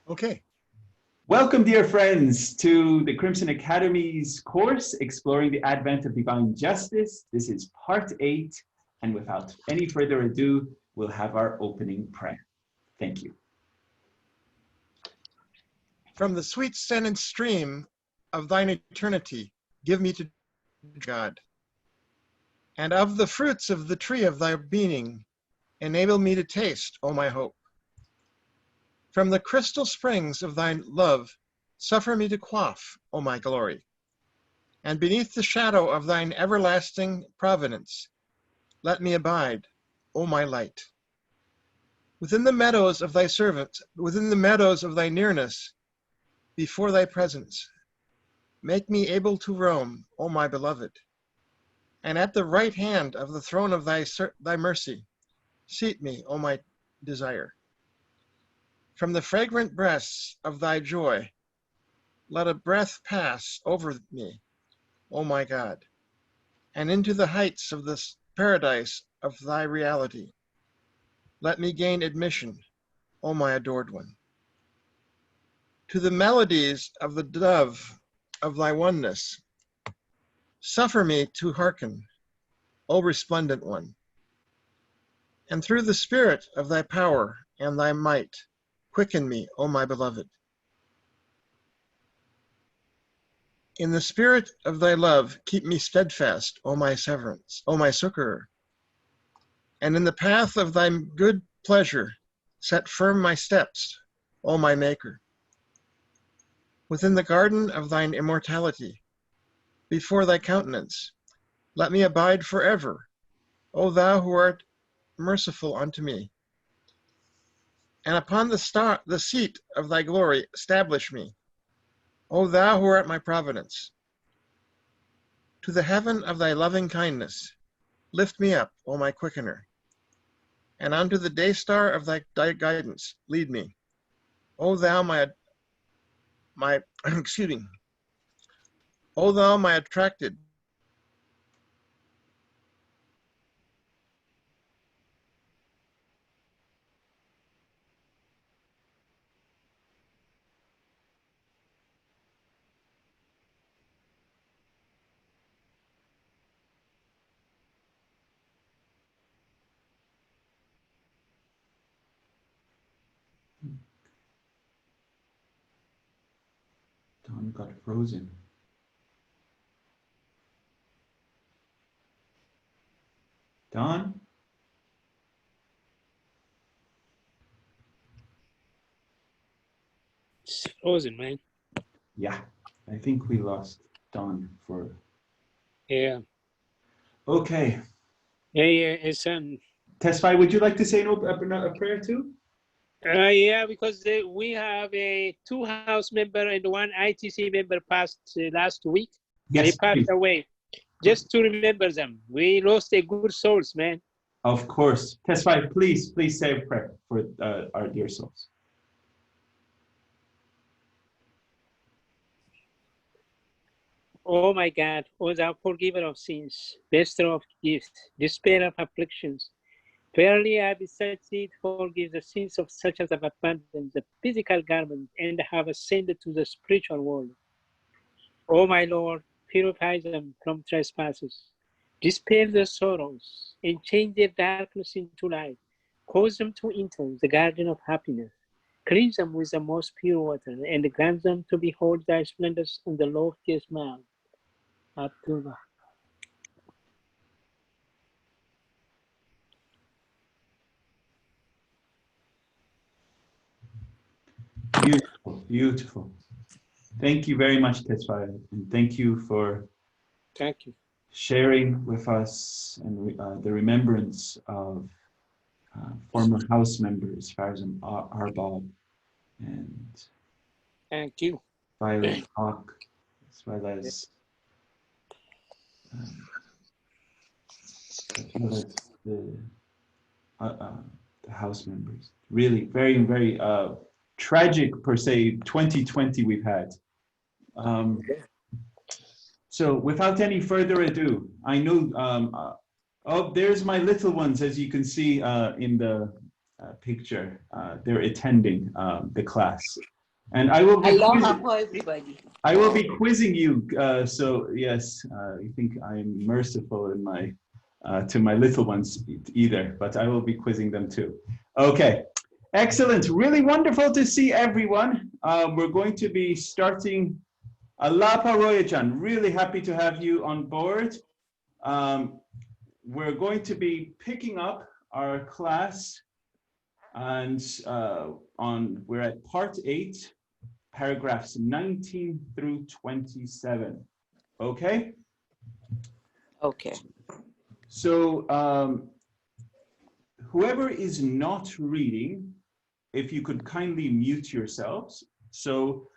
Okay. Welcome, dear friends, to the Crimson Academy's course, Exploring the Advent of Divine Justice. This is part 8, and without any further ado, we'll have our opening prayer. Thank you. From the sweet scented stream of thine eternity, give me to God. And of the fruits of the tree of thy being, enable me to taste, O my hope. From the crystal springs of thine love, suffer me to quaff, O my glory. And beneath the shadow of thine everlasting providence, let me abide, O my light. Within the meadows of thy servants, within the meadows of thy nearness, before thy presence, make me able to roam, O my beloved. And at the right hand of the throne of thy mercy, seat me, O my desire. From the fragrant breasts of thy joy, let a breath pass over me, O my God, and into the heights of this paradise of thy reality. Let me gain admission, O my adored one. To the melodies of the dove of thy oneness, suffer me to hearken, O resplendent one. And through the spirit of thy power and thy might, quicken me, O my beloved. In the spirit of thy love, keep me steadfast, O my severance, O my succorer. And in the path of thy good pleasure, set firm my steps, O my maker. Within the garden of thine immortality, before thy countenance, let me abide forever, O thou who art merciful unto me. And upon the seat of thy glory, establish me, O thou who art my providence. To the heaven of thy loving kindness, lift me up, O my quickener. And unto the day star of thy guidance, lead me. O thou my excuse me, O thou my attracted, Don got frozen. Don? It's frozen, man. Yeah, I think we lost Don for... Yeah. Okay. Yeah, it's Tesfai, would you like to say a prayer too? yeah, because we have a 2 House member and 1 ITC member passed last week. Yes, they passed please. away. Just to remember them. We lost a good souls, man. Of course. Tesfai, please say a prayer for our dear souls. Oh my God, O thou forgiver of sins, bestower of gifts, despair of afflictions, verily I beseech thee, forgive the sins of such as have abandoned the physical garment and have ascended to the spiritual world. O my Lord, purify them from trespasses, dispel their sorrows, and change their darkness into light. Cause them to enter the garden of happiness. Cleanse them with the most pure water, and grant them to behold thy splendors on the loftiest mount. Abdullah. Beautiful, beautiful. Thank you very much, Tesfai, and thank you for sharing with us and the remembrance of former House members, Farzam Arbab and Thank you. Violet Hawk, as well as the House members. Really, very, very tragic, per se, 2020 we've had. So without any further ado, I know, oh, there's my little ones, as you can see in the picture. They're attending the class. And I will be Aloha, everybody. I will be quizzing you. So yes, I think I'm merciful in my to my little ones either, but I will be quizzing them too. Okay, excellent. Really wonderful to see everyone. We're going to be starting. Alapa Roya-chan, really happy to have you on board. We're going to be picking up our class, and we're at part 8. Paragraphs 19 through 27. Okay? Okay. So whoever is not reading, if you could kindly mute yourselves, so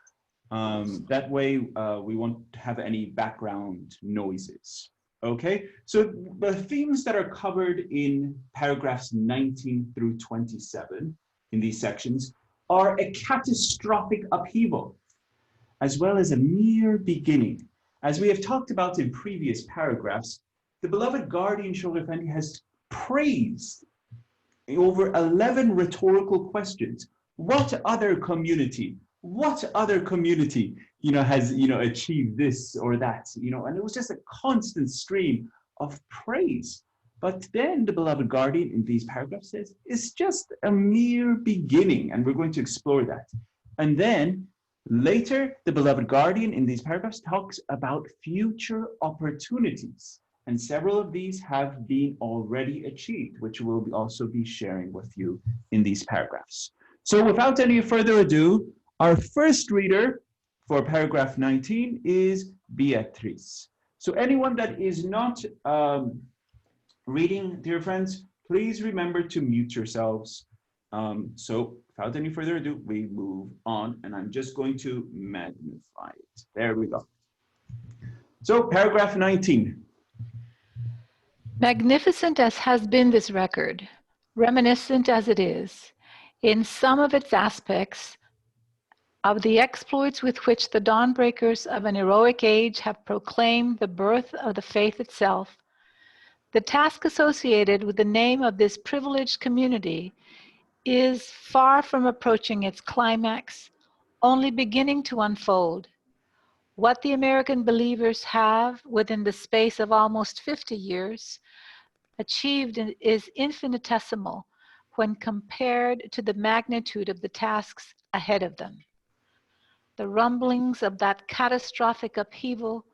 that way we won't have any background noises. Okay? So the themes that are covered in paragraphs 19 through 27 in these sections are a catastrophic upheaval, as well as a mere beginning. As we have talked about in previous paragraphs, the beloved guardian Shoghi Effendi has praised over 11 rhetorical questions. What other community, has, achieved this or that, and it was just a constant stream of praise. But then the beloved guardian in these paragraphs says, it's just a mere beginning, and we're going to explore that. And then later, the beloved guardian in these paragraphs talks about future opportunities, and several of these have been already achieved, which we'll also be sharing with you in these paragraphs. So without any further ado, our first reader for paragraph 19 is Beatriz. So anyone that is not reading, dear friends, please remember to mute yourselves. So without any further ado, we move on, and I'm just going to magnify it. There we go. So paragraph 19. Magnificent as has been this record, reminiscent as it is, in some of its aspects, of the exploits with which the dawnbreakers of an heroic age have proclaimed the birth of the faith itself, the task associated with the name of this privileged community is far from approaching its climax, only beginning to unfold. What the American believers have, within the space of almost 50 years, achieved is infinitesimal when compared to the magnitude of the tasks ahead of them. The rumblings of that catastrophic upheaval,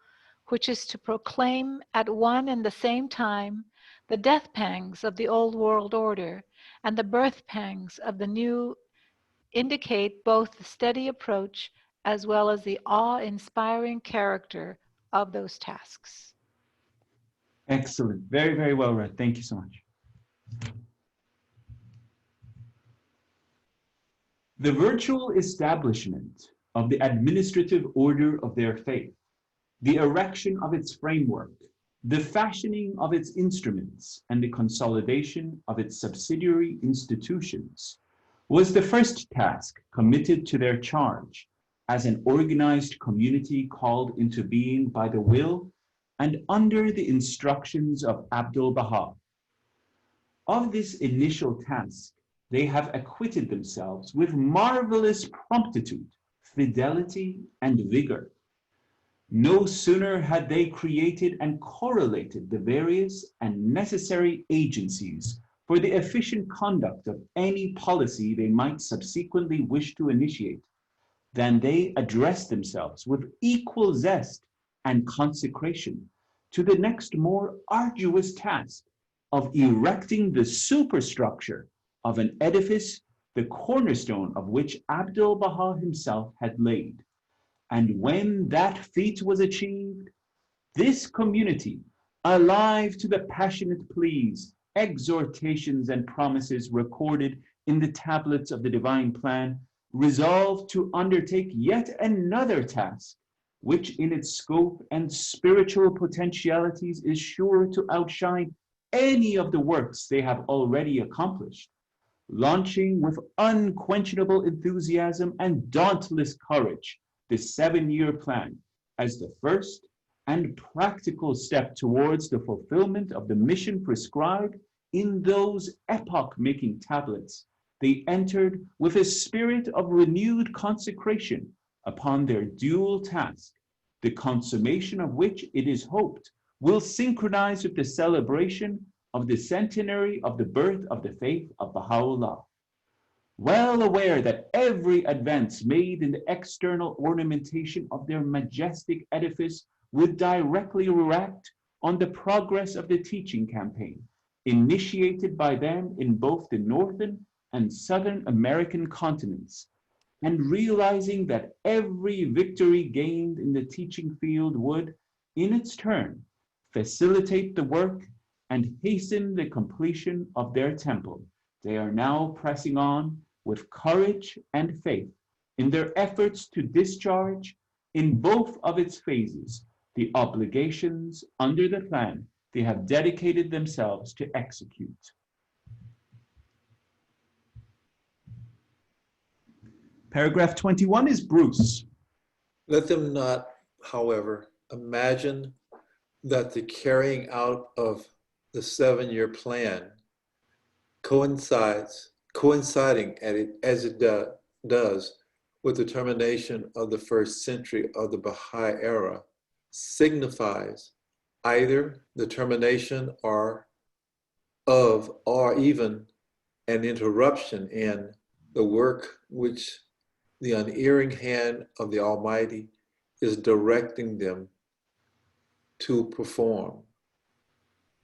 which is to proclaim at one and the same time the death pangs of the old world order and the birth pangs of the new, indicate both the steady approach as well as the awe-inspiring character of those tasks. Excellent. Very, very well read. Thank you so much. The virtual establishment of the administrative order of their faith, the erection of its framework, the fashioning of its instruments, and the consolidation of its subsidiary institutions was the first task committed to their charge as an organized community called into being by the will and under the instructions of Abdul-Baha. Of this initial task, they have acquitted themselves with marvelous promptitude, fidelity, and vigor. No sooner had they created and correlated the various and necessary agencies for the efficient conduct of any policy they might subsequently wish to initiate, than they addressed themselves with equal zest and consecration to the next more arduous task of erecting the superstructure of an edifice, the cornerstone of which Abdul-Baha himself had laid. And when that feat was achieved, this community, alive to the passionate pleas, exhortations, and promises recorded in the tablets of the divine plan, resolved to undertake yet another task, which in its scope and spiritual potentialities is sure to outshine any of the works they have already accomplished, launching with unquenchable enthusiasm and dauntless courage the 7-year plan as the first and practical step towards the fulfillment of the mission prescribed in those epoch-making tablets they entered with a spirit of renewed consecration upon their dual task, the consummation of which it is hoped will synchronize with the celebration of the centenary of the birth of the faith of Baha'u'llah. Well aware that every advance made in the external ornamentation of their majestic edifice would directly react on the progress of the teaching campaign, initiated by them in both the Northern and Southern American continents, and realizing that every victory gained in the teaching field would, in its turn, facilitate the work and hasten the completion of their temple, they are now pressing on with courage and faith in their efforts to discharge, in both of its phases, the obligations under the plan they have dedicated themselves to execute. Paragraph 21 is Bruce. Let them not, however, imagine that the carrying out of the 7-year plan coinciding as it does with the termination of the first century of the Baha'i era, signifies either the termination or even an interruption in the work which the unerring hand of the Almighty is directing them to perform.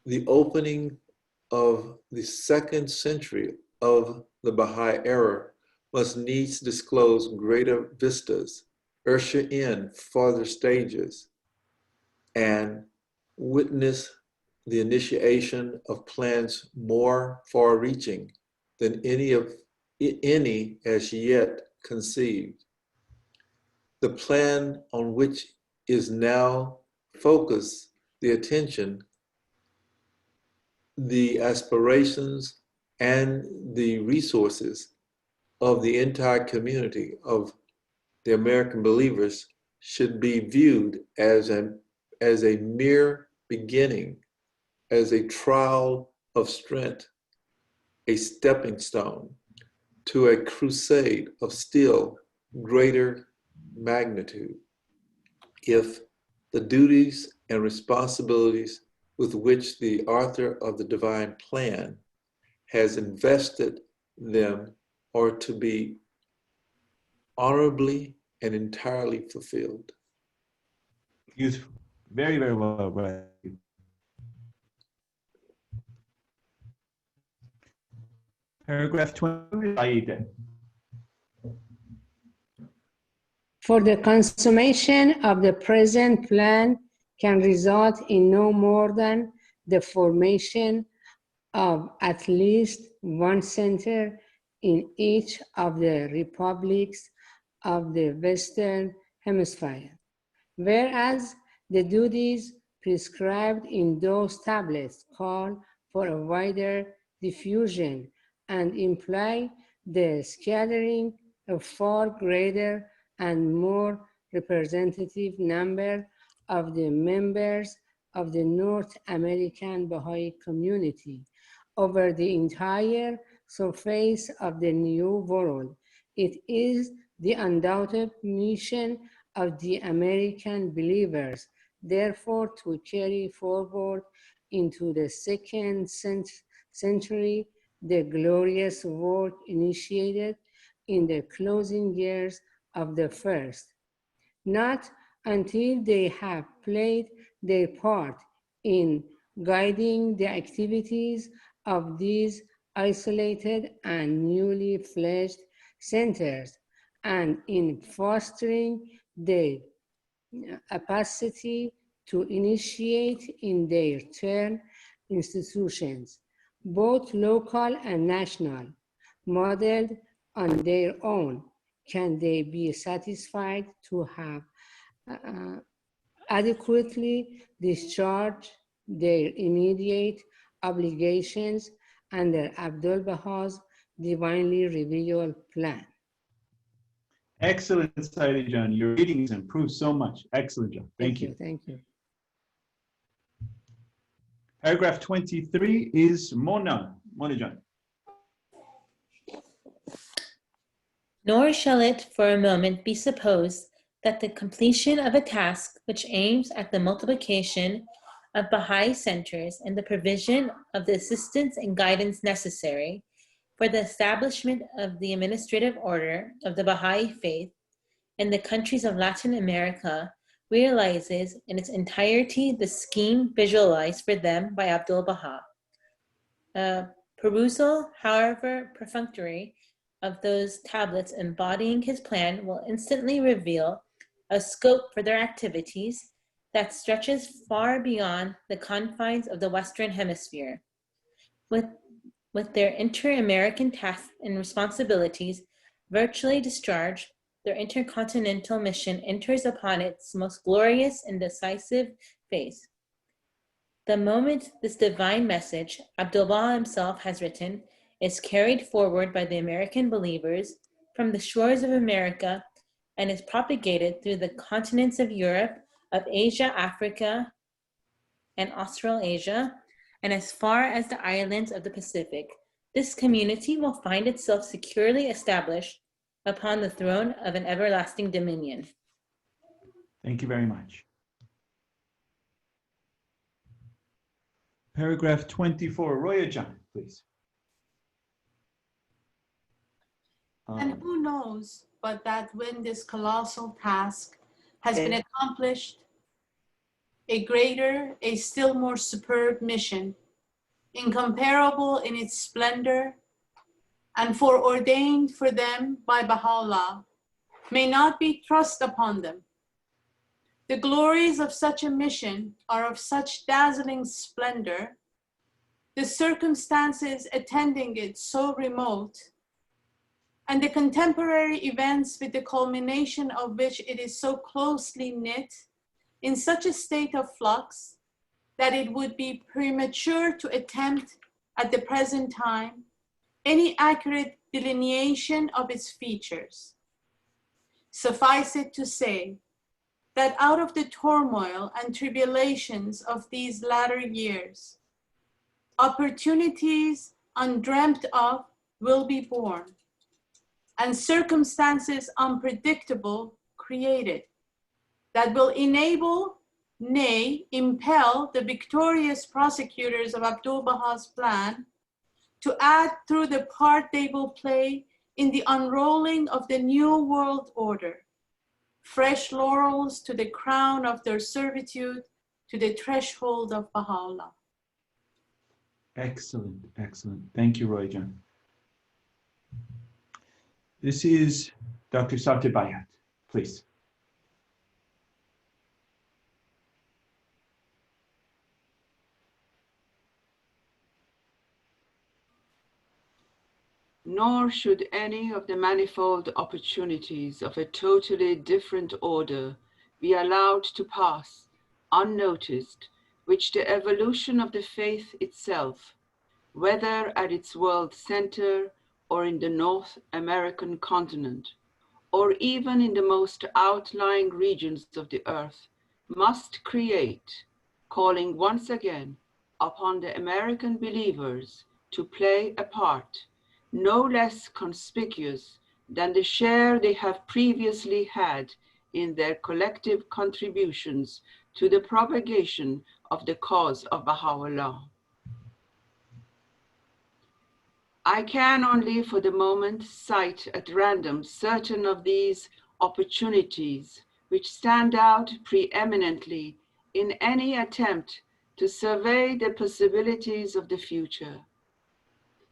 The opening of the 2nd century of the Baha'i era must needs disclose greater vistas, usher in farther stages, and witness the initiation of plans more far-reaching than any as yet conceived. The plan on which is now focused the attention, the aspirations, and the resources of the entire community of the American believers should be viewed as a mere beginning, as a trial of strength, a stepping stone to a crusade of still greater magnitude. If the duties and responsibilities with which the author of the divine plan has invested them are to be honorably and entirely fulfilled. Beautiful. Very, very well read. Paragraph 20, Aida. For the consummation of the present plan can result in no more than the formation of at least one center in each of the republics of the Western Hemisphere, whereas the duties prescribed in those tablets call for a wider diffusion and imply the scattering of far greater and more representative number of the members of the North American Baha'i community over the entire surface of the New World. It is the undoubted mission of the American believers, therefore, to carry forward into the 2nd century the glorious work initiated in the closing years of the first, not until they have played their part in guiding the activities of these isolated and newly fledged centers and in fostering the capacity to initiate in their turn institutions, both local and national, modeled on their own. Can they be satisfied to have adequately discharged their immediate obligations under Abdul Baha's divinely revealed plan? Excellent, Saidi John. Your reading has improved so much. Excellent job. Thank you. Thank you. Paragraph 23 is Mona. Mona John. Nor shall it for a moment be supposed that the completion of a task which aims at the multiplication of Baha'i centers and the provision of the assistance and guidance necessary for the establishment of the administrative order of the Baha'i faith in the countries of Latin America realizes in its entirety the scheme visualized for them by Abdu'l-Baha. Perusal, however perfunctory, of those tablets embodying his plan will instantly reveal a scope for their activities that stretches far beyond the confines of the Western Hemisphere. With their inter-American tasks and responsibilities virtually discharged, their intercontinental mission enters upon its most glorious and decisive phase. The moment this divine message, Abdu'l-Baha himself has written, is carried forward by the American believers from the shores of America and is propagated through the continents of Europe, of Asia, Africa, and Australasia, and as far as the islands of the Pacific, this community will find itself securely established upon the throne of an everlasting dominion. Thank you very much. Paragraph 24, Roya Jan, please. And who knows but that when this colossal task has been accomplished, a greater, a still more superb mission, incomparable in its splendor, and foreordained for them by Baha'u'llah, may not be thrust upon them. The glories of such a mission are of such dazzling splendor, the circumstances attending it so remote, and the contemporary events with the culmination of which it is so closely knit, in such a state of flux, that it would be premature to attempt at the present time any accurate delineation of its features. Suffice it to say that out of the turmoil and tribulations of these latter years, opportunities undreamt of will be born, and circumstances unpredictable created that will enable, nay, impel the victorious prosecutors of Abdu'l-Baha's plan to add through the part they will play in the unrolling of the new world order, fresh laurels to the crown of their servitude to the threshold of Baha'u'llah. Excellent, excellent. Thank you, Roya Jan. This is Dr. Satya Bayat, please. Nor should any of the manifold opportunities of a totally different order be allowed to pass unnoticed, which the evolution of the faith itself, whether at its world center or in the North American continent, or even in the most outlying regions of the earth, must create, calling once again upon the American believers to play a part no less conspicuous than the share they have previously had in their collective contributions to the propagation of the cause of Baha'u'llah. I can only for the moment cite at random certain of these opportunities which stand out preeminently in any attempt to survey the possibilities of the future.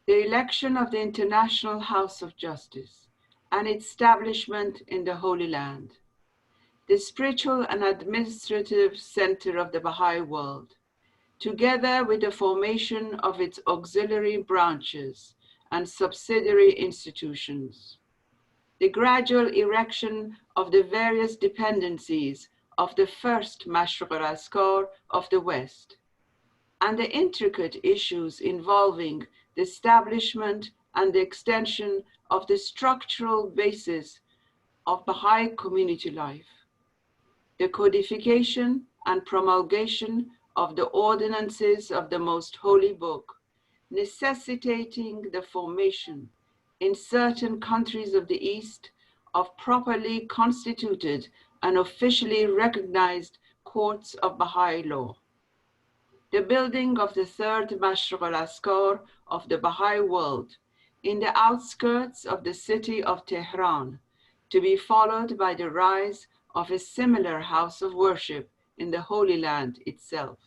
The election of the International House of Justice and its establishment in the Holy Land, the spiritual and administrative center of the Baha'i world, together with the formation of its auxiliary branches and subsidiary institutions, the gradual erection of the various dependencies of the first Mashriq al-Askar of the West, and the intricate issues involving the establishment and the extension of the structural basis of Baha'i community life, the codification and promulgation of the ordinances of the Most Holy Book, necessitating the formation, in certain countries of the East of properly constituted and officially recognized courts of Baha'i law. The building of the third Mashriq al-Askar of the Baha'i world in the outskirts of the city of Tehran, to be followed by the rise of a similar house of worship in the Holy Land itself.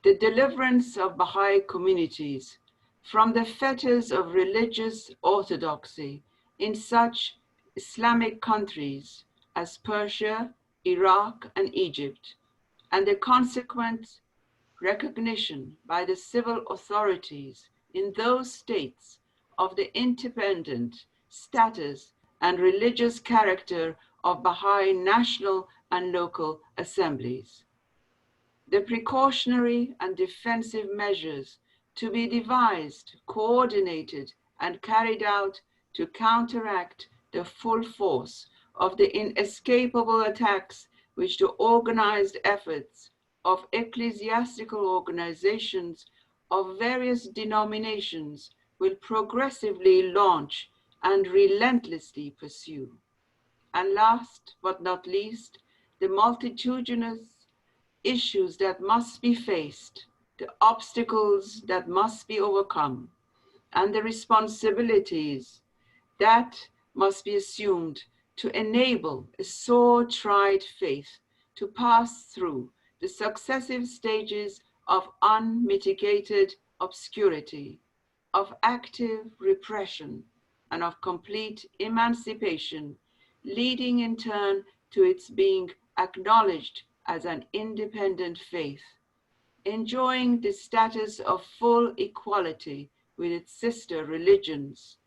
The deliverance of Baha'i communities from the fetters of religious orthodoxy in such Islamic countries as Persia, Iraq, and Egypt, and the consequent recognition by the civil authorities in those states of the independent status and religious character of Baha'i national and local assemblies. The precautionary and defensive measures to be devised, coordinated, and carried out to counteract the full force of the inescapable attacks which the organized efforts of ecclesiastical organizations of various denominations will progressively launch and relentlessly pursue. And last but not least, the multitudinous issues that must be faced, the obstacles that must be overcome, and the responsibilities that must be assumed to enable a sore-tried faith to pass through the successive stages of unmitigated obscurity, of active repression, and of complete emancipation, leading in turn to its being acknowledged as an independent faith, enjoying the status of full equality with its sister religions,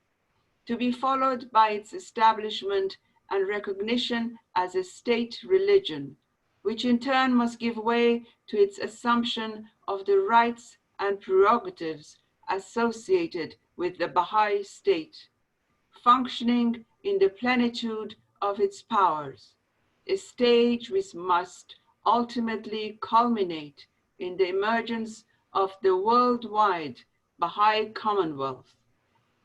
to be followed by its establishment and recognition as a state religion, which in turn must give way to its assumption of the rights and prerogatives associated with the Baha'i state, functioning in the plenitude of its powers, a stage which must ultimately culminate in the emergence of the worldwide Baha'i Commonwealth,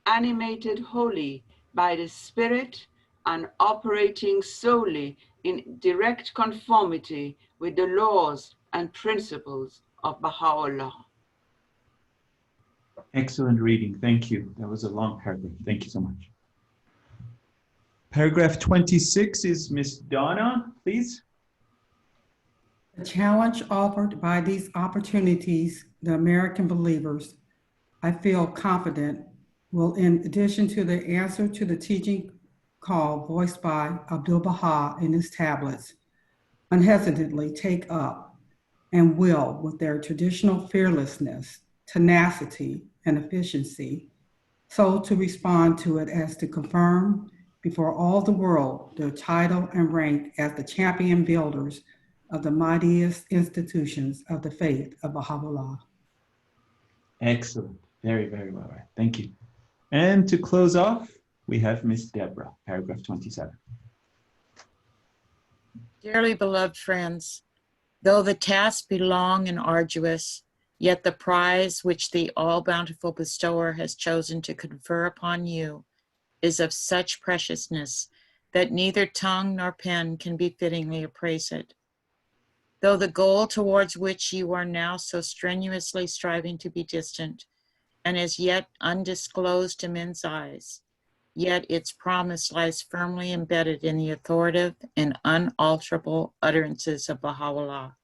animated wholly by the Spirit and operating solely in direct conformity with the laws and principles of Baha'u'llah. Excellent reading, thank you. That was a long paragraph, thank you so much. Paragraph 26 is Miss Donna, please. The challenge offered by these opportunities, the American believers, I feel confident, will, in addition to the answer to the teaching call voiced by Abdu'l-Baha in his tablets, unhesitantly take up and will, with their traditional fearlessness, tenacity, and efficiency, so to respond to it as to confirm before all the world their title and rank as the champion builders of the mightiest institutions of the faith of Baha'u'llah. Excellent, very, very well read, thank you. And to close off, we have Miss Deborah, paragraph 27. Dearly beloved friends, though the task be long and arduous, yet the prize which the all-bountiful bestower has chosen to confer upon you is of such preciousness that neither tongue nor pen can be fittingly appraise it. Though the goal towards which you are now so strenuously striving to be distant and as yet undisclosed to men's eyes, yet its promise lies firmly embedded in the authoritative and unalterable utterances of Baha'u'llah.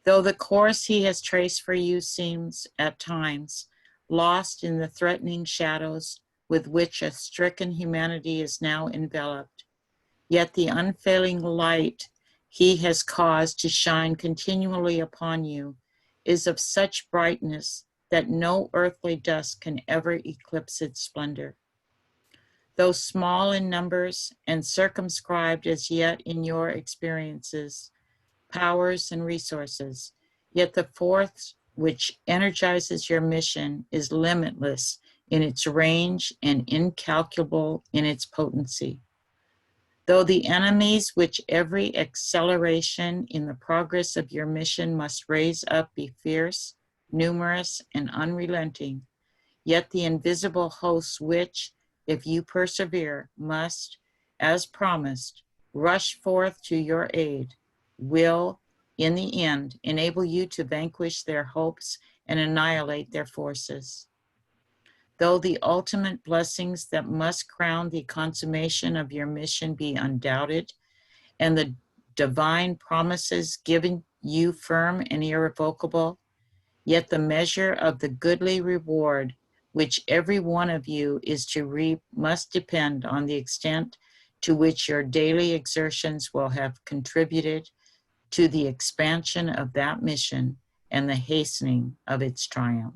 Though the course he has traced for you seems, at times, lost in the threatening shadows with which a stricken humanity is now enveloped, yet the unfailing light he has caused to shine continually upon you is of such brightness that no earthly dusk can ever eclipse its splendor. Though small in numbers and circumscribed as yet in your experiences, powers, and resources, yet the force which energizes your mission is limitless in its range and incalculable in its potency. Though the enemies which every acceleration in the progress of your mission must raise up be fierce, numerous, and unrelenting, yet the invisible hosts which, if you persevere, must, as promised, rush forth to your aid, will, in the end, enable you to vanquish their hopes and annihilate their forces. Though the ultimate blessings that must crown the consummation of your mission be undoubted, and the divine promises given you firm and irrevocable, yet the measure of the goodly reward which every one of you is to reap must depend on the extent to which your daily exertions will have contributed to the expansion of that mission and the hastening of its triumph.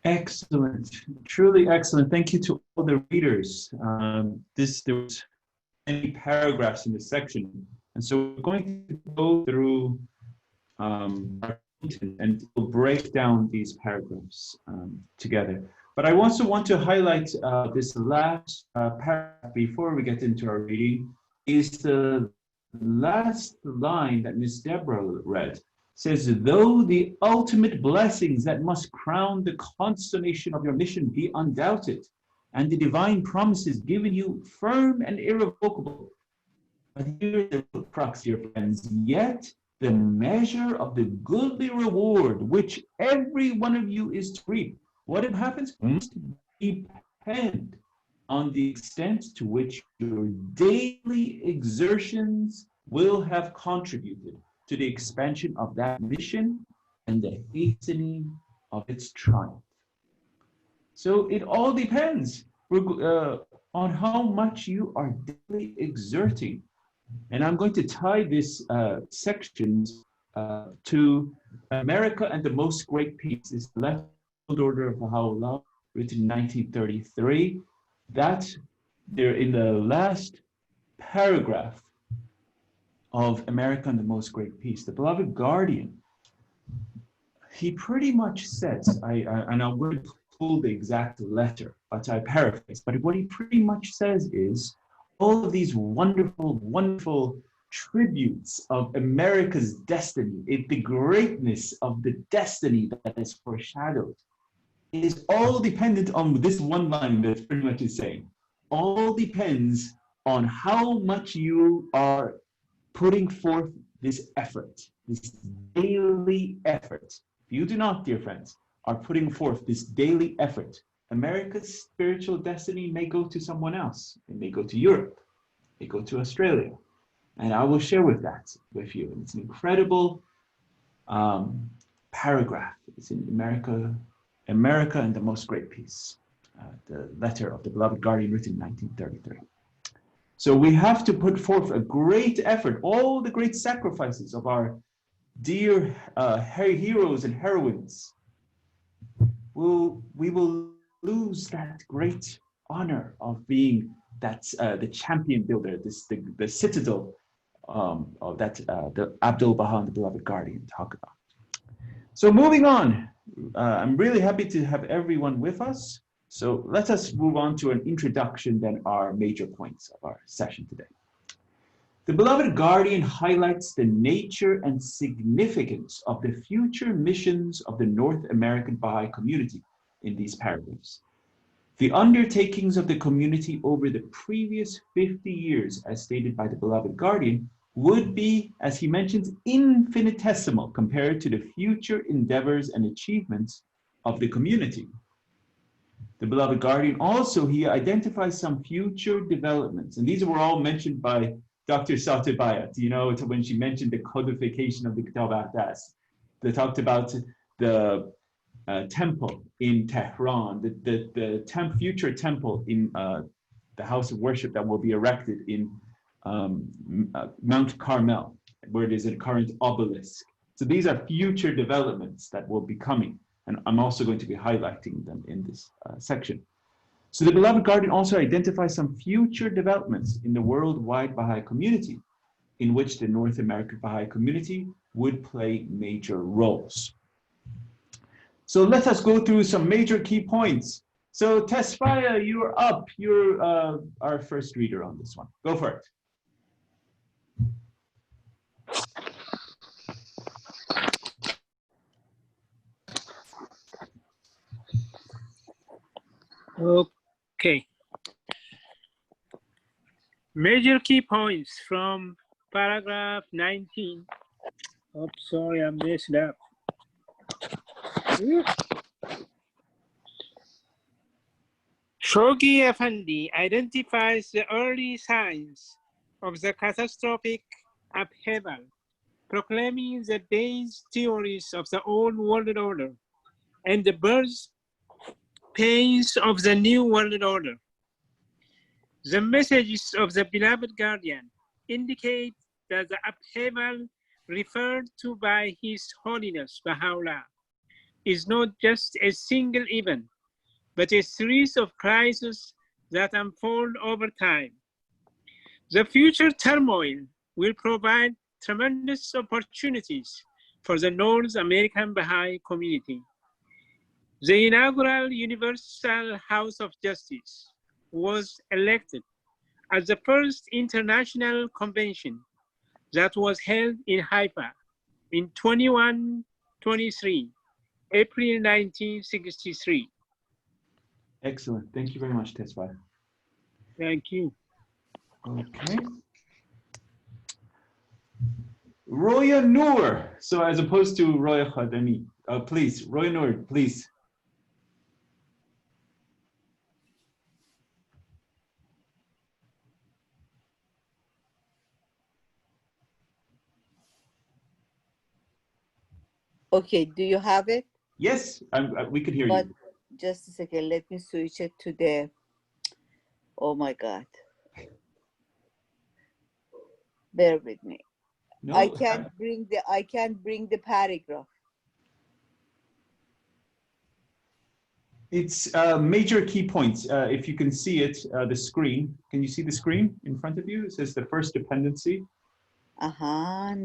Excellent, truly excellent. Thank you to all the readers. There was many paragraphs in this section, and so we're going to go through our content and we'll break down these paragraphs together. But I also want to highlight this last paragraph before we get into our reading. Is the last line that Ms. Deborah read. Says, though the ultimate blessings that must crown the consummation of your mission be undoubted, and the divine promises given you firm and irrevocable. But here's the crux, dear friends, yet the measure of the goodly reward which every one of you is to reap, what happens must depend on the extent to which your daily exertions will have contributed to the expansion of that mission and the hastening of its triumph. So it all depends on how much you are daily exerting. And I'm going to tie this section to America and the Most Great Peace. It's the Left Order of Baha'u'llah, written in 1933. That they're in the last paragraph of America and the Most Great Peace. The beloved guardian, he pretty much says, and I'm going to pull the exact letter, but I paraphrase, but what he pretty much says is, all of these wonderful, wonderful tributes of America's destiny, the greatness of the destiny that is foreshadowed, is all dependent on this one line that's pretty much is saying. All depends on how much you are putting forth this effort, this daily effort. If you do not, dear friends, are putting forth this daily effort, America's spiritual destiny may go to someone else. It may go to Europe, it may go to Australia. And I will share with you. And it's an incredible paragraph. It's in America and the Most Great Peace, the letter of the beloved guardian written in 1933. So we have to put forth a great effort, all the great sacrifices of our dear heroes and heroines. We will lose that great honor of being the champion builder, the citadel of that the Abdul Baha and the beloved guardian talk about. So moving on, I'm really happy to have everyone with us. So let us move on to an introduction, then our major points of our session today. The beloved guardian highlights the nature and significance of the future missions of the North American Baha'i community in these paragraphs. The undertakings of the community over the previous 50 years, as stated by the beloved guardian, would be, as he mentions, infinitesimal compared to the future endeavors and achievements of the community. The beloved guardian also, he identifies some future developments, and these were all mentioned by Dr. Satibaya. You know, when she mentioned the codification of the Kitab al-Aqdas, they talked about the temple in Tehran, the future temple in the house of worship that will be erected in Mount Carmel, where there's a current obelisk. So these are future developments that will be coming, and I'm also going to be highlighting them in this section. So the beloved guardian also identifies some future developments in the worldwide Baha'i community, in which the North American Baha'i community would play major roles. So let us go through some major key points. So Tesfaya, you're up. You're our first reader on this one. Go for it. Okay. Major key points from paragraph 19. Oh, sorry, I messed up. Shoghi Effendi identifies the early signs of the catastrophic upheaval, proclaiming the base theories of the old world order and the birth pains of the new world order. The messages of the beloved guardian indicate that the upheaval referred to by His Holiness Baha'u'llah is not just a single event, but a series of crises that unfold over time. The future turmoil will provide tremendous opportunities for the North American Baha'i community. The inaugural Universal House of Justice was elected as the first international convention that was held in Haifa in 21-23, April 1963. Excellent. Thank you very much, Tesfa. Thank you. Okay. Roya Noor. So as opposed to Roya Khadami, please, Roya Noor, please. Okay, do you have it? Yes, we could hear But you. just a second, let me switch it to the, oh my God. Bear with me. No, I can't bring the paragraph. It's major key points. If you can see it, the screen. Can you see the screen in front of you? It says the first dependency.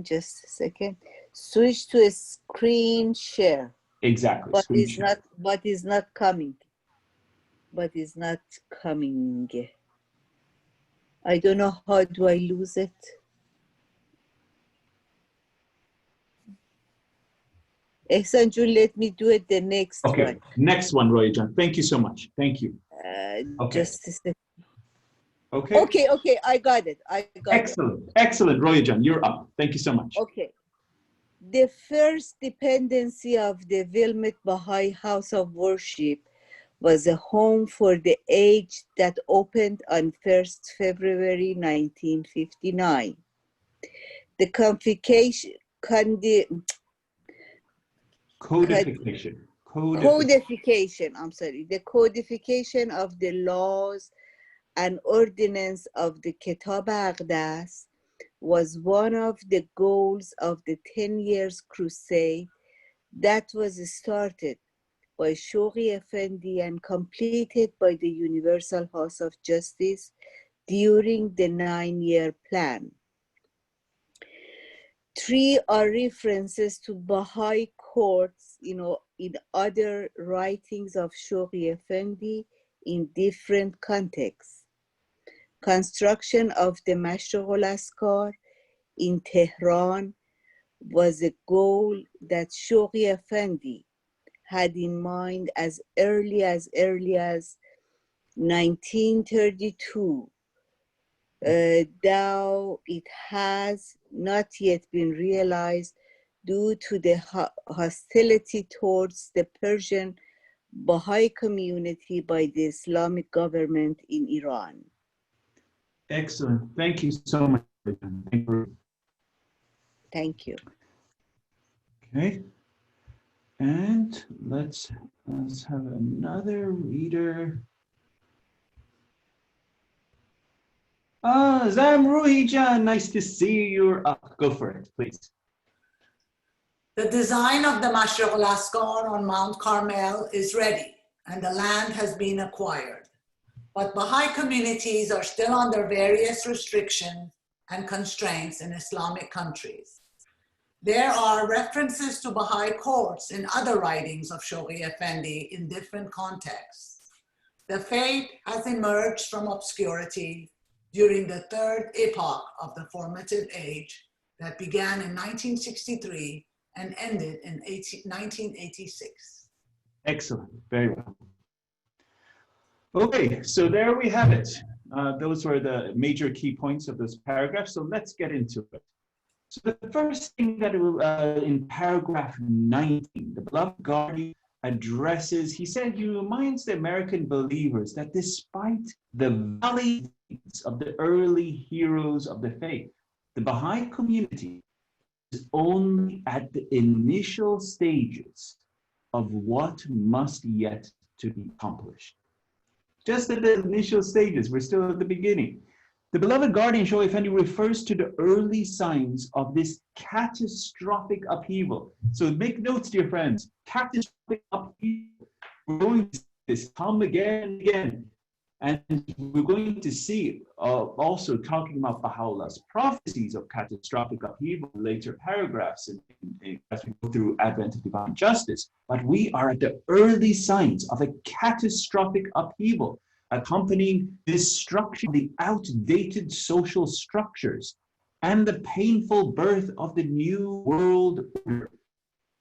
Just a second. Switch to a screen share. Exactly. But screen it's share. not. But it's not coming. But it's not coming. I don't know how do I lose it. Ehsanjun, let me do it the next Okay, one. next one, Roy John. Thank you so much. Thank you. Okay. Just a second. Okay. Okay, I got it. Excellent. Excellent, Roy John. You're up. Thank you so much. Okay. The first dependency of the Wilmette Baha'i House of Worship was a home for the age that opened on 1st February 1959. The codification of the laws and ordinance of the Kitab Aqdas was one of the goals of the 10 years crusade that was started by Shoghi Effendi and completed by the Universal House of Justice during the 9-year plan. 3 are references to Baha'i courts, in other writings of Shoghi Effendi in different contexts. Construction of the Mashriq al-Askar in Tehran was a goal that Shoghi Effendi had in mind as early as 1932, though it has not yet been realized due to the hostility towards the Persian Baha'i community by the Islamic government in Iran. Excellent. Thank you so much. Thank you. Okay. And let's have another reader. Zamruhi Jan, nice to see you. You're up. Go for it, please. The design of the Mashriq al-Askar on Mount Carmel is ready and the land has been acquired. But Baha'i communities are still under various restrictions and constraints in Islamic countries. There are references to Baha'i courts in other writings of Shoghi Effendi in different contexts. The faith has emerged from obscurity during the 3rd epoch of the formative age that began in 1963 and ended in 1986. Excellent. Very well. Okay, so there we have it. Those were the major key points of this paragraph. So let's get into it. So the first thing that in paragraph 19, the beloved guardian addresses, he said, he reminds the American believers that despite the valiant deeds of the early heroes of the faith, the Baha'i community is only at the initial stages of what must yet to be accomplished. Just at the initial stages, we're still at the beginning. The beloved guardian, Shaykh Effendi, refers to the early signs of this catastrophic upheaval. So make notes, dear friends, catastrophic upheaval. We're going to see this come again and again. And we're going to see also talking about Baha'u'llah's prophecies of catastrophic upheaval in later paragraphs as we go through Advent of Divine Justice. But we are at the early signs of a catastrophic upheaval, accompanying destruction of the outdated social structures and the painful birth of the new world order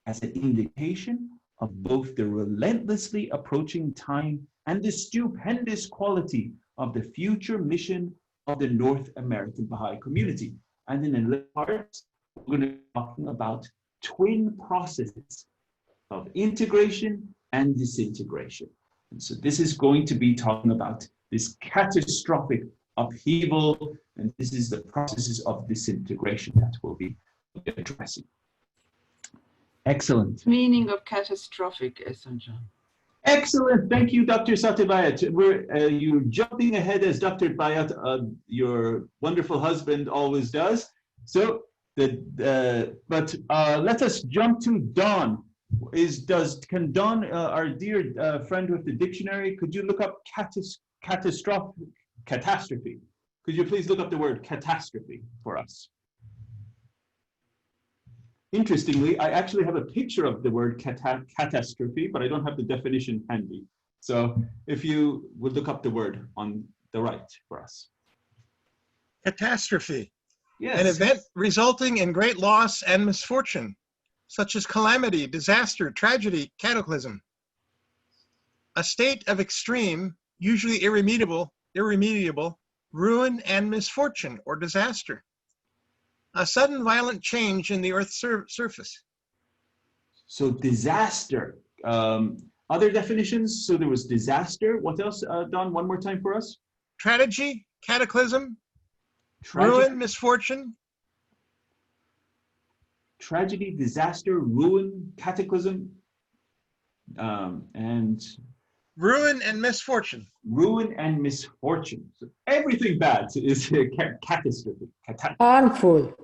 as an indication of both the relentlessly approaching time and the stupendous quality of the future mission of the North American Baha'i community. And in the later parts, we're going to be talking about twin processes of integration and disintegration. And so this is going to be talking about this catastrophic upheaval, and this is the processes of disintegration that we'll be addressing. Excellent. Meaning of catastrophic, Essanjan. Excellent. Thank you, Dr. Satibhayat. You're jumping ahead as Dr. Bayat, your wonderful husband, always does. So, let us jump to Dawn. Can Dawn, our dear friend with the dictionary, could you look up catastrophe? Could you please look up the word catastrophe for us? Interestingly, I actually have a picture of the word catastrophe, but I don't have the definition handy. So if you would look up the word on the right for us. Catastrophe. Yes. An event resulting in great loss and misfortune, such as calamity, disaster, tragedy, cataclysm. A state of extreme, usually irremediable, ruin and misfortune or disaster. A sudden violent change in the Earth's surface. So disaster. Other definitions? So there was disaster. What else, Don? One more time for us. Tragedy, cataclysm, ruin, misfortune. Tragedy, disaster, ruin, cataclysm, and ruin and misfortune. Ruin and misfortune. So everything bad is catastrophe. Harmful.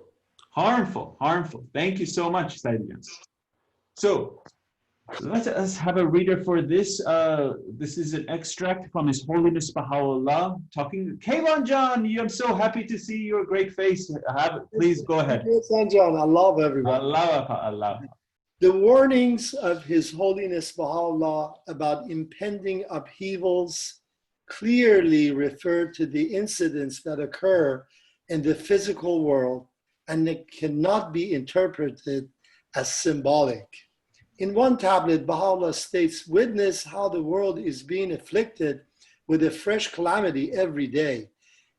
Harmful. Thank you so much, Saidian. So let us have a reader for this. This is an extract from His Holiness Baha'u'llah talking. Kayvan John, I'm so happy to see your great face. Please go ahead. Yes, John. I love everyone. Allah. The warnings of His Holiness Baha'u'llah about impending upheavals clearly refer to the incidents that occur in the physical world, and it cannot be interpreted as symbolic. In one tablet, Baha'u'llah states, "Witness how the world is being afflicted with a fresh calamity every day.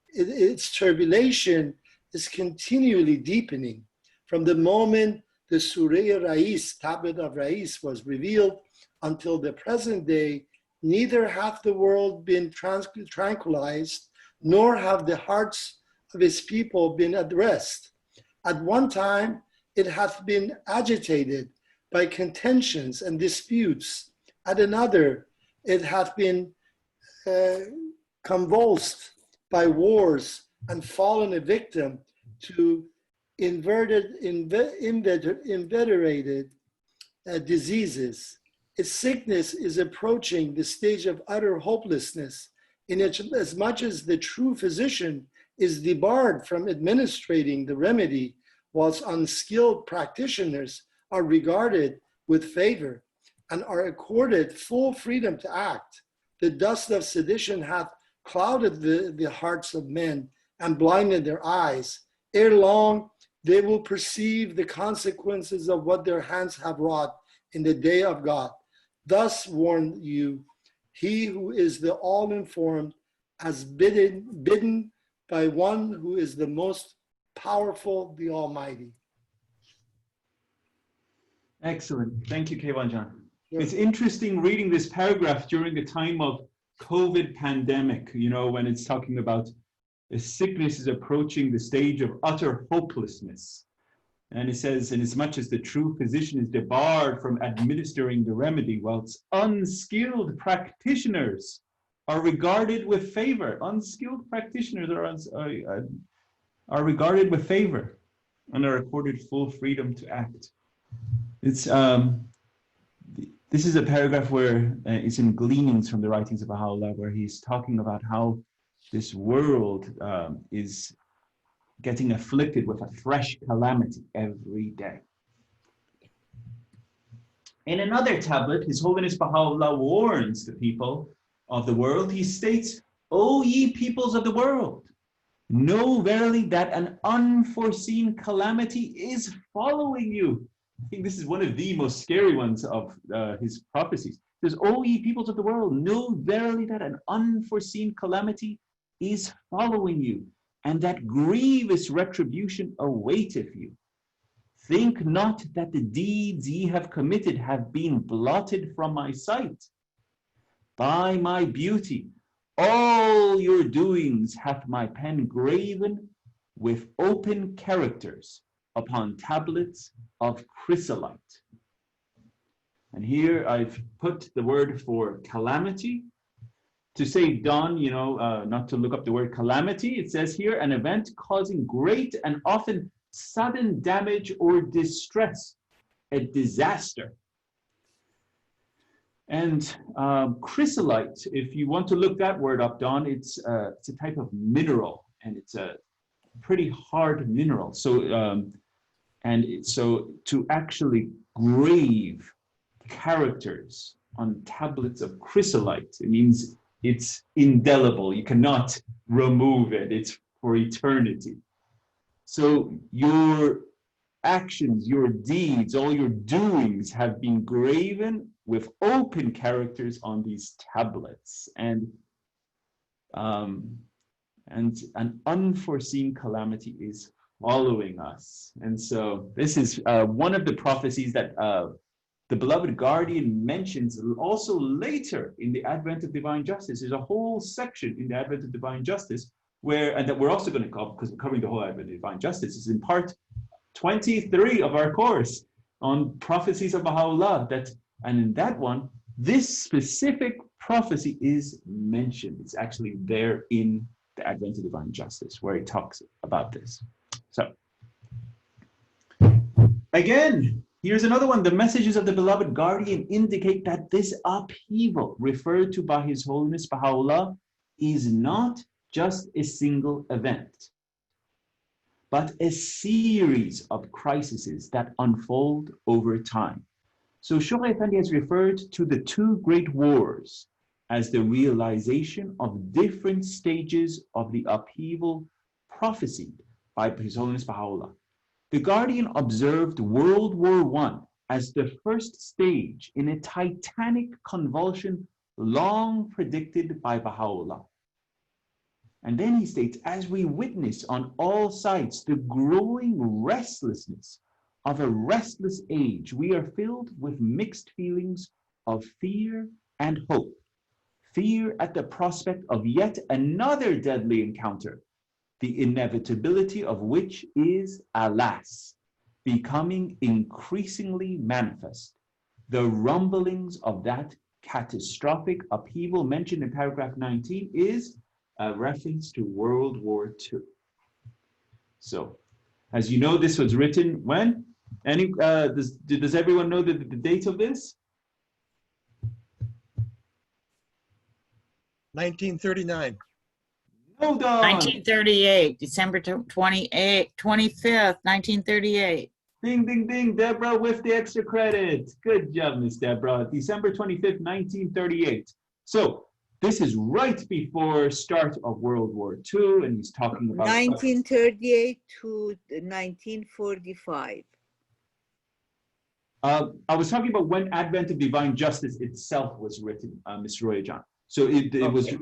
Its turbulation is continually deepening. From the moment the Surah Rais, tablet of Rais, was revealed until the present day, neither hath the world been tranquilized, nor have the hearts of its people been at rest. At one time, it hath been agitated by contentions and disputes. At another, it hath been convulsed by wars and fallen a victim to inveterated diseases. Its sickness is approaching the stage of utter hopelessness, in as much as the true physician is debarred from administering the remedy, whilst unskilled practitioners are regarded with favor and are accorded full freedom to act. The dust of sedition hath clouded the hearts of men and blinded their eyes. Ere long, they will perceive the consequences of what their hands have wrought in the day of God. Thus warned you he who is the all-informed, as bidden by one who is the most powerful, the Almighty. Excellent. Thank you, Kevanjan. Sure. It's interesting reading this paragraph during the time of COVID pandemic, you know, when it's talking about the sickness is approaching the stage of utter hopelessness. And it says, inasmuch as the true physician is debarred from administering the remedy, whilst unskilled practitioners are regarded with favor. Unskilled practitioners are regarded with favor and are accorded full freedom to act. It's this is a paragraph where it's in Gleanings from the writings of Baha'u'llah, where he's talking about how this world is getting afflicted with a fresh calamity every day. In another tablet, His Holiness Baha'u'llah warns the people of the world. He states, "O ye peoples of the world, know verily that an unforeseen calamity is following you." I think this is one of the most scary ones of his prophecies. He says, "O ye peoples of the world, know verily that an unforeseen calamity is following you, and that grievous retribution awaiteth you. Think not that the deeds ye have committed have been blotted from my sight. By my beauty, all your doings hath my pen graven with open characters upon tablets of chrysolite." And here I've put the word for calamity. To save Don, you know, not to look up the word calamity, it says here, an event causing great and often sudden damage or distress, a disaster. And chrysolite, if you want to look that word up, Don, it's a type of mineral, and it's a pretty hard mineral. So, so to actually grave characters on tablets of chrysolite, it means it's indelible. You cannot remove it. It's for eternity. So your actions, your deeds, all your doings have been graven with open characters on these tablets, and an unforeseen calamity is following us. And so this is one of the prophecies that the beloved guardian mentions also later in the Advent of Divine Justice. There's a whole section in the Advent of Divine Justice where, and that we're also going to cover, because we're covering the whole Advent of Divine Justice, is in part 23 of our course on prophecies of Baha'u'llah. And in that one, this specific prophecy is mentioned. It's actually there in the Advent of Divine Justice where it talks about this. So, again, here's another one. The messages of the beloved guardian indicate that this upheaval referred to by His Holiness Baha'u'llah is not just a single event, but a series of crises that unfold over time. So Shaykh Effendi has referred to the two great wars as the realization of different stages of the upheaval prophesied by His Holiness Baha'u'llah. The Guardian observed World War I as the first stage in a titanic convulsion long predicted by Baha'u'llah. And then he states, as we witness on all sides the growing restlessness of a restless age, we are filled with mixed feelings of fear and hope. Fear at the prospect of yet another deadly encounter, the inevitability of which is, alas, becoming increasingly manifest. The rumblings of that catastrophic upheaval mentioned in paragraph 19 is a reference to World War II. So, as you know, this was written when? Does everyone know the date of this? 1939. Hold on. 1938, December 25th, 1938. Ding, ding, ding. Deborah with the extra credit. Good job, Miss Deborah. December 25th, 1938. So this is right before start of World War II, and he's talking about 1938 to 1945. I was talking about when Advent of Divine Justice itself was written, Ms. Roya John. So it was,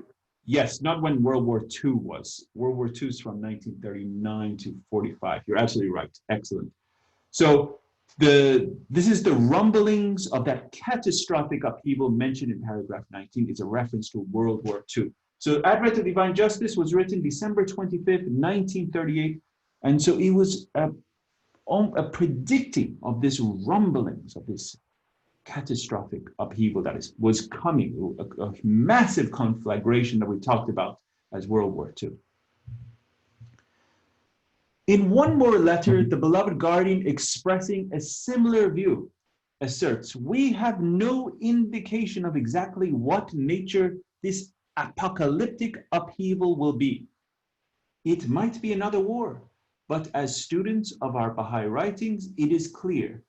yes, not when World War II was. World War II is from 1939 to 45. You're absolutely right. Excellent. So this is the rumblings of that catastrophic upheaval mentioned in paragraph 19. It's a reference to World War II. So Advent of Divine Justice was written December 25th, 1938. And so it was a predicting of this rumblings of this catastrophic upheaval that was coming, a massive conflagration that we talked about as World War II. In one more letter, the beloved guardian, expressing a similar view, asserts, we have no indication of exactly what nature this apocalyptic upheaval will be. It might be another war, but as students of our Baha'i writings, it is clear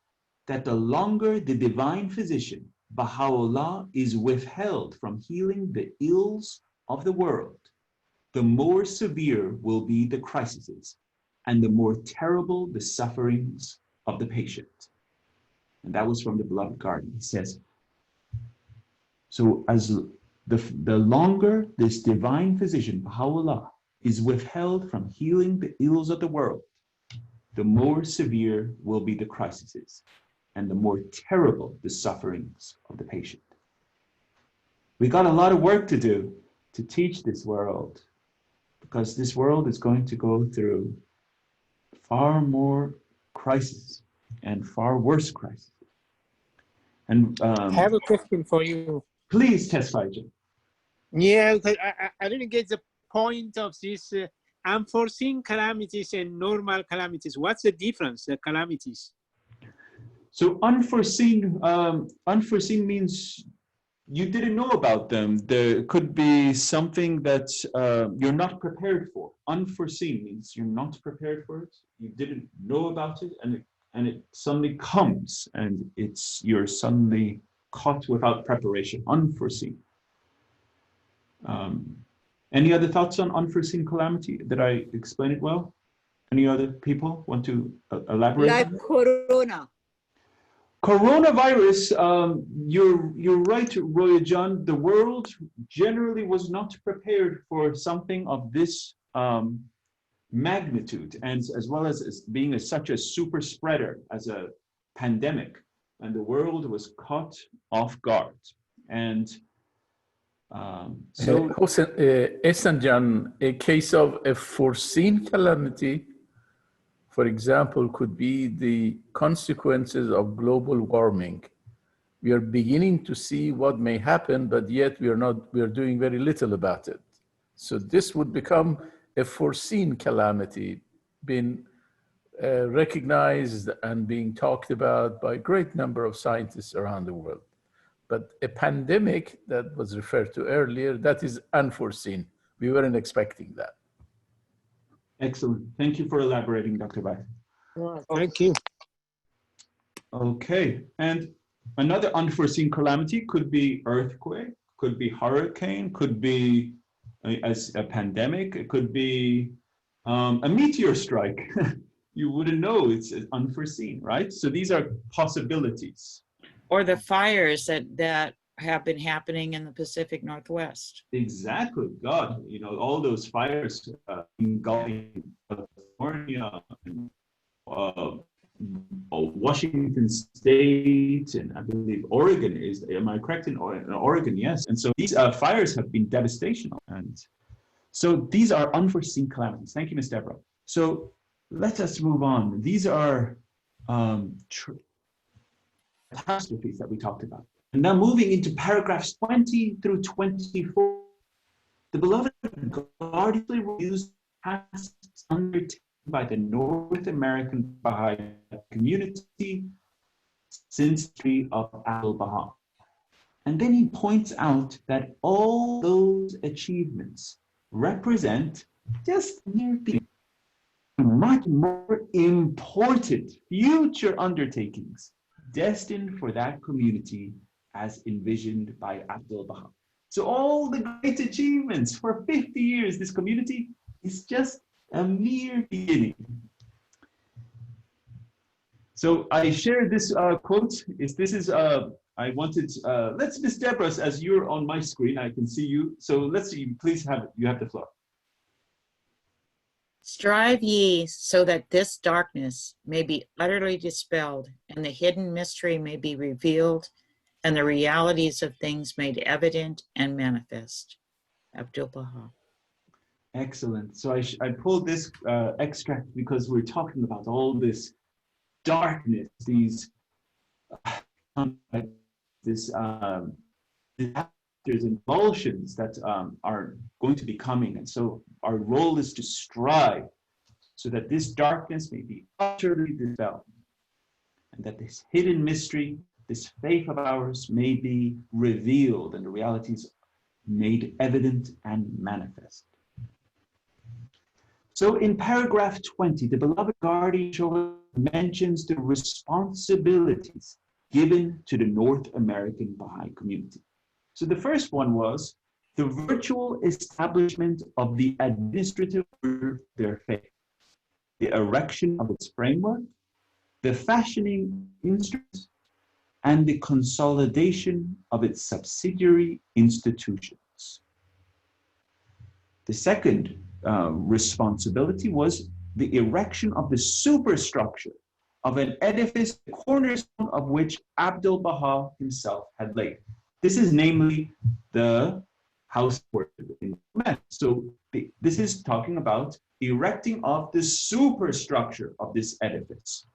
that the longer the divine physician, Baha'u'llah, is withheld from healing the ills of the world, the more severe will be the crises and the more terrible the sufferings of the patient. And that was from the beloved guardian. He says, so as the longer this divine physician, Baha'u'llah, is withheld from healing the ills of the world, the more severe will be the crises and the more terrible the sufferings of the patient. We got a lot of work to do to teach this world, because this world is going to go through far more crises and far worse crises. And I have a question for you. Please testify, Jim. Yeah, I didn't get the point of this unforeseen calamities and normal calamities. What's the difference, the calamities? So unforeseen means you didn't know about them. There could be something that you're not prepared for. Unforeseen means you're not prepared for it. You didn't know about it, and it suddenly comes, and you're suddenly caught without preparation. Unforeseen. Any other thoughts on unforeseen calamity? Did I explain it well? Any other people want to elaborate? Like corona. Coronavirus, you're right, Roya John. The world generally was not prepared for something of this magnitude, and as well as being such a super spreader as a pandemic, and the world was caught off guard. And so, Ehsan Jan, a case of a foreseen calamity, for example, could be the consequences of global warming. We are beginning to see what may happen, but yet we are doing very little about it. So this would become a foreseen calamity, being recognized and being talked about by a great number of scientists around the world. But a pandemic that was referred to earlier, that is unforeseen. We weren't expecting that. Excellent. Thank you for elaborating, Dr. Bai. Thank you. Okay. And another unforeseen calamity could be earthquake, could be hurricane, could be as a pandemic, it could be a meteor strike. You wouldn't know, it's unforeseen, right? So these are possibilities. Or the fires that have been happening in the Pacific Northwest. Exactly. God, all those fires engulfing California, and, Washington State, and I believe Oregon is, am I correct? In Oregon, yes. And so these fires have been devastational. And so these are unforeseen calamities. Thank you, Ms. Deborah. So let us move on. These are catastrophes that we talked about. And now moving into paragraphs 20 through 24, the beloved guardianly reviews tasks undertaken by the North American Baha'i community since the tree of Al-Baha. And then he points out that all those achievements represent just much more important future undertakings destined for that community as envisioned by Abdul-Baha. So all the great achievements for 50 years, this community is just a mere beginning. So I shared this quote. I wanted, let's Miss Deborah, as you're on my screen, I can see you. So let's see, please you have the floor. Strive ye so that this darkness may be utterly dispelled and the hidden mystery may be revealed and the realities of things made evident and manifest. Abdu'l-Baha. Excellent. So I pulled this extract because we're talking about all this darkness, these disasters and emulsions that are going to be coming. And so our role is to strive so that this darkness may be utterly dispelled and that this hidden mystery, this faith of ours may be revealed and the realities made evident and manifest. So in paragraph 20, the beloved guardian mentions the responsibilities given to the North American Baha'i community. So the first one was the virtual establishment of the administrative order of their faith, the erection of its framework, the fashioning instruments, and the consolidation of its subsidiary institutions. The second responsibility was the erection of the superstructure of an edifice, the cornerstone of which Abdu'l-Baha himself had laid. This is namely the house worship in Wilmette. So this is talking about erecting of the superstructure of this edifice.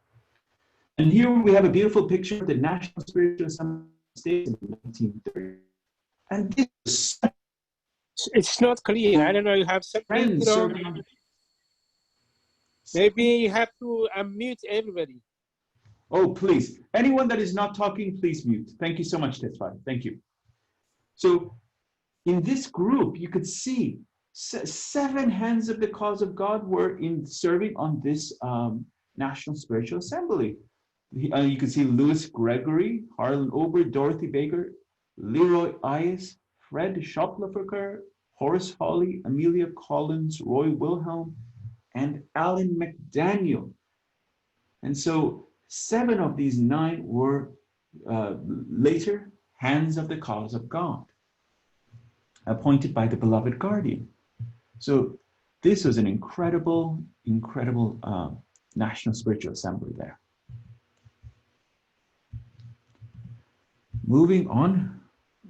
And here we have a beautiful picture of the National Spiritual Assembly States in 1930. And this it's not clear. I don't know. You have something wrong. Maybe you have to unmute everybody. Oh, please. Anyone that is not talking, please mute. Thank you so much, Tesfai. Thank you. So in this group, you could see 7 hands of the cause of God were in serving on this National Spiritual Assembly. You can see Louis Gregory, Harlan Ober, Dorothy Baker, Leroy Ayes, Fred Schopflifer, Horace Hawley, Amelia Collins, Roy Wilhelm, and Alan McDaniel. And so 7 of these 9 were later hands of the cause of God, appointed by the beloved guardian. So this was an incredible, incredible National Spiritual Assembly there. Moving on,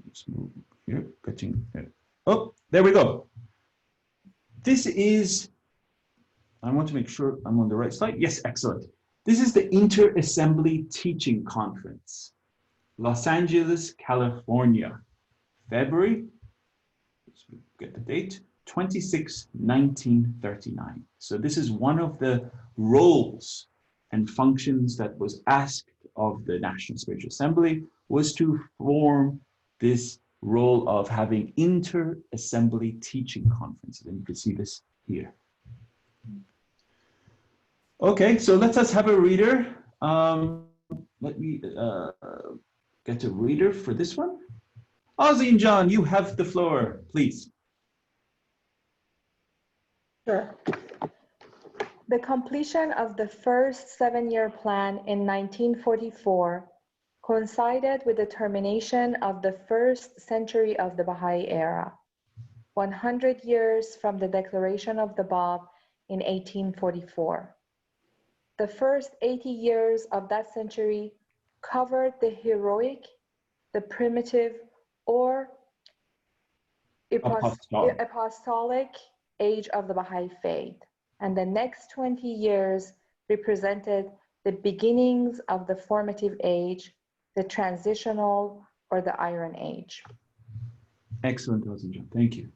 let's move here, oh, there we go. This is, I want to make sure I'm on the right slide. Yes, excellent. This is the Inter-Assembly Teaching Conference, Los Angeles, California, February, let's get the date, 26, 1939. So this is one of the roles and functions that was asked of the National Spiritual Assembly, was to form this role of having inter-assembly teaching conferences. And you can see this here. Okay, so let us have a reader. Let me get a reader for this one. Ozzy and John, you have the floor, please. Sure. The completion of the first 7-year plan in 1944 coincided with the termination of the first century of the Baha'i era, 100 years from the declaration of the Bab in 1844. The first 80 years of that century covered the heroic, the primitive, or apostolic age of the Baha'i faith, and the next 20 years represented the beginnings of the formative age, the transitional or the Iron Age. Excellent, Rosen. Thank you.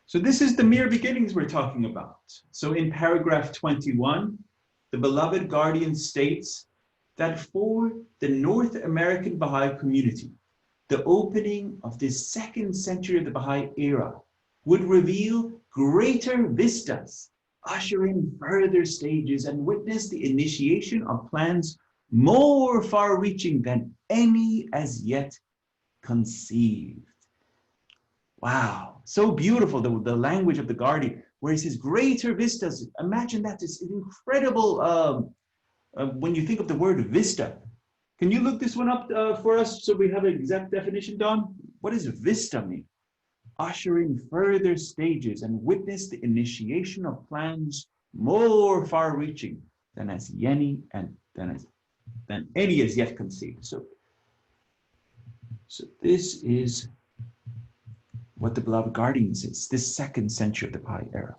So this is the mere beginnings we're talking about. So in paragraph 21, the beloved guardian states that for the North American Baha'i community, the opening of this 2nd century of the Baha'i era would reveal greater vistas, usher in further stages, and witness the initiation of plans more far-reaching than any as yet conceived. Wow, so beautiful, the language of the guardian. where he says greater vistas. Imagine that, it's an incredible, when you think of the word vista. Can you look this one up for us so we have an exact definition, Don? What does vista mean? Ushering further stages and witness the initiation of plans more far-reaching than any as yet conceived. So this is what the beloved guardian says, this 2nd century of the Baha'i era.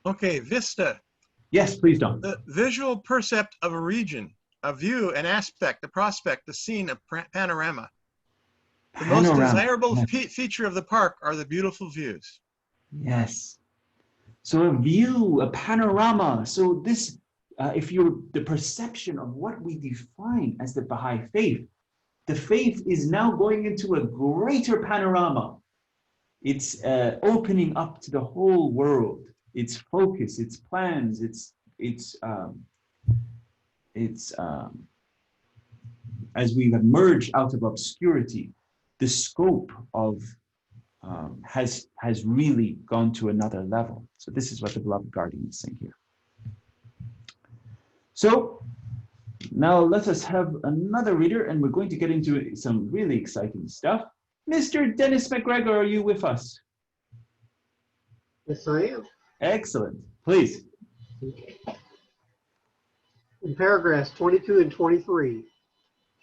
Okay, vista. Yes, please, Don. The visual percept of a region, a view, an aspect, a prospect, a scene, a panorama. The most desirable feature of the park are the beautiful views. Yes. So a view, a panorama. So this, if you're the perception of what we define as the Baha'i faith, the faith is now going into a greater panorama. It's opening up to the whole world. Its focus, its plans, as we've emerged out of obscurity, the scope of has really gone to another level. So this is what the beloved guardian is saying here. So now let us have another reader, and we're going to get into some really exciting stuff. Mr. Dennis McGregor, are you with us? Yes, I am. Excellent. Please. In paragraphs 22 and 23,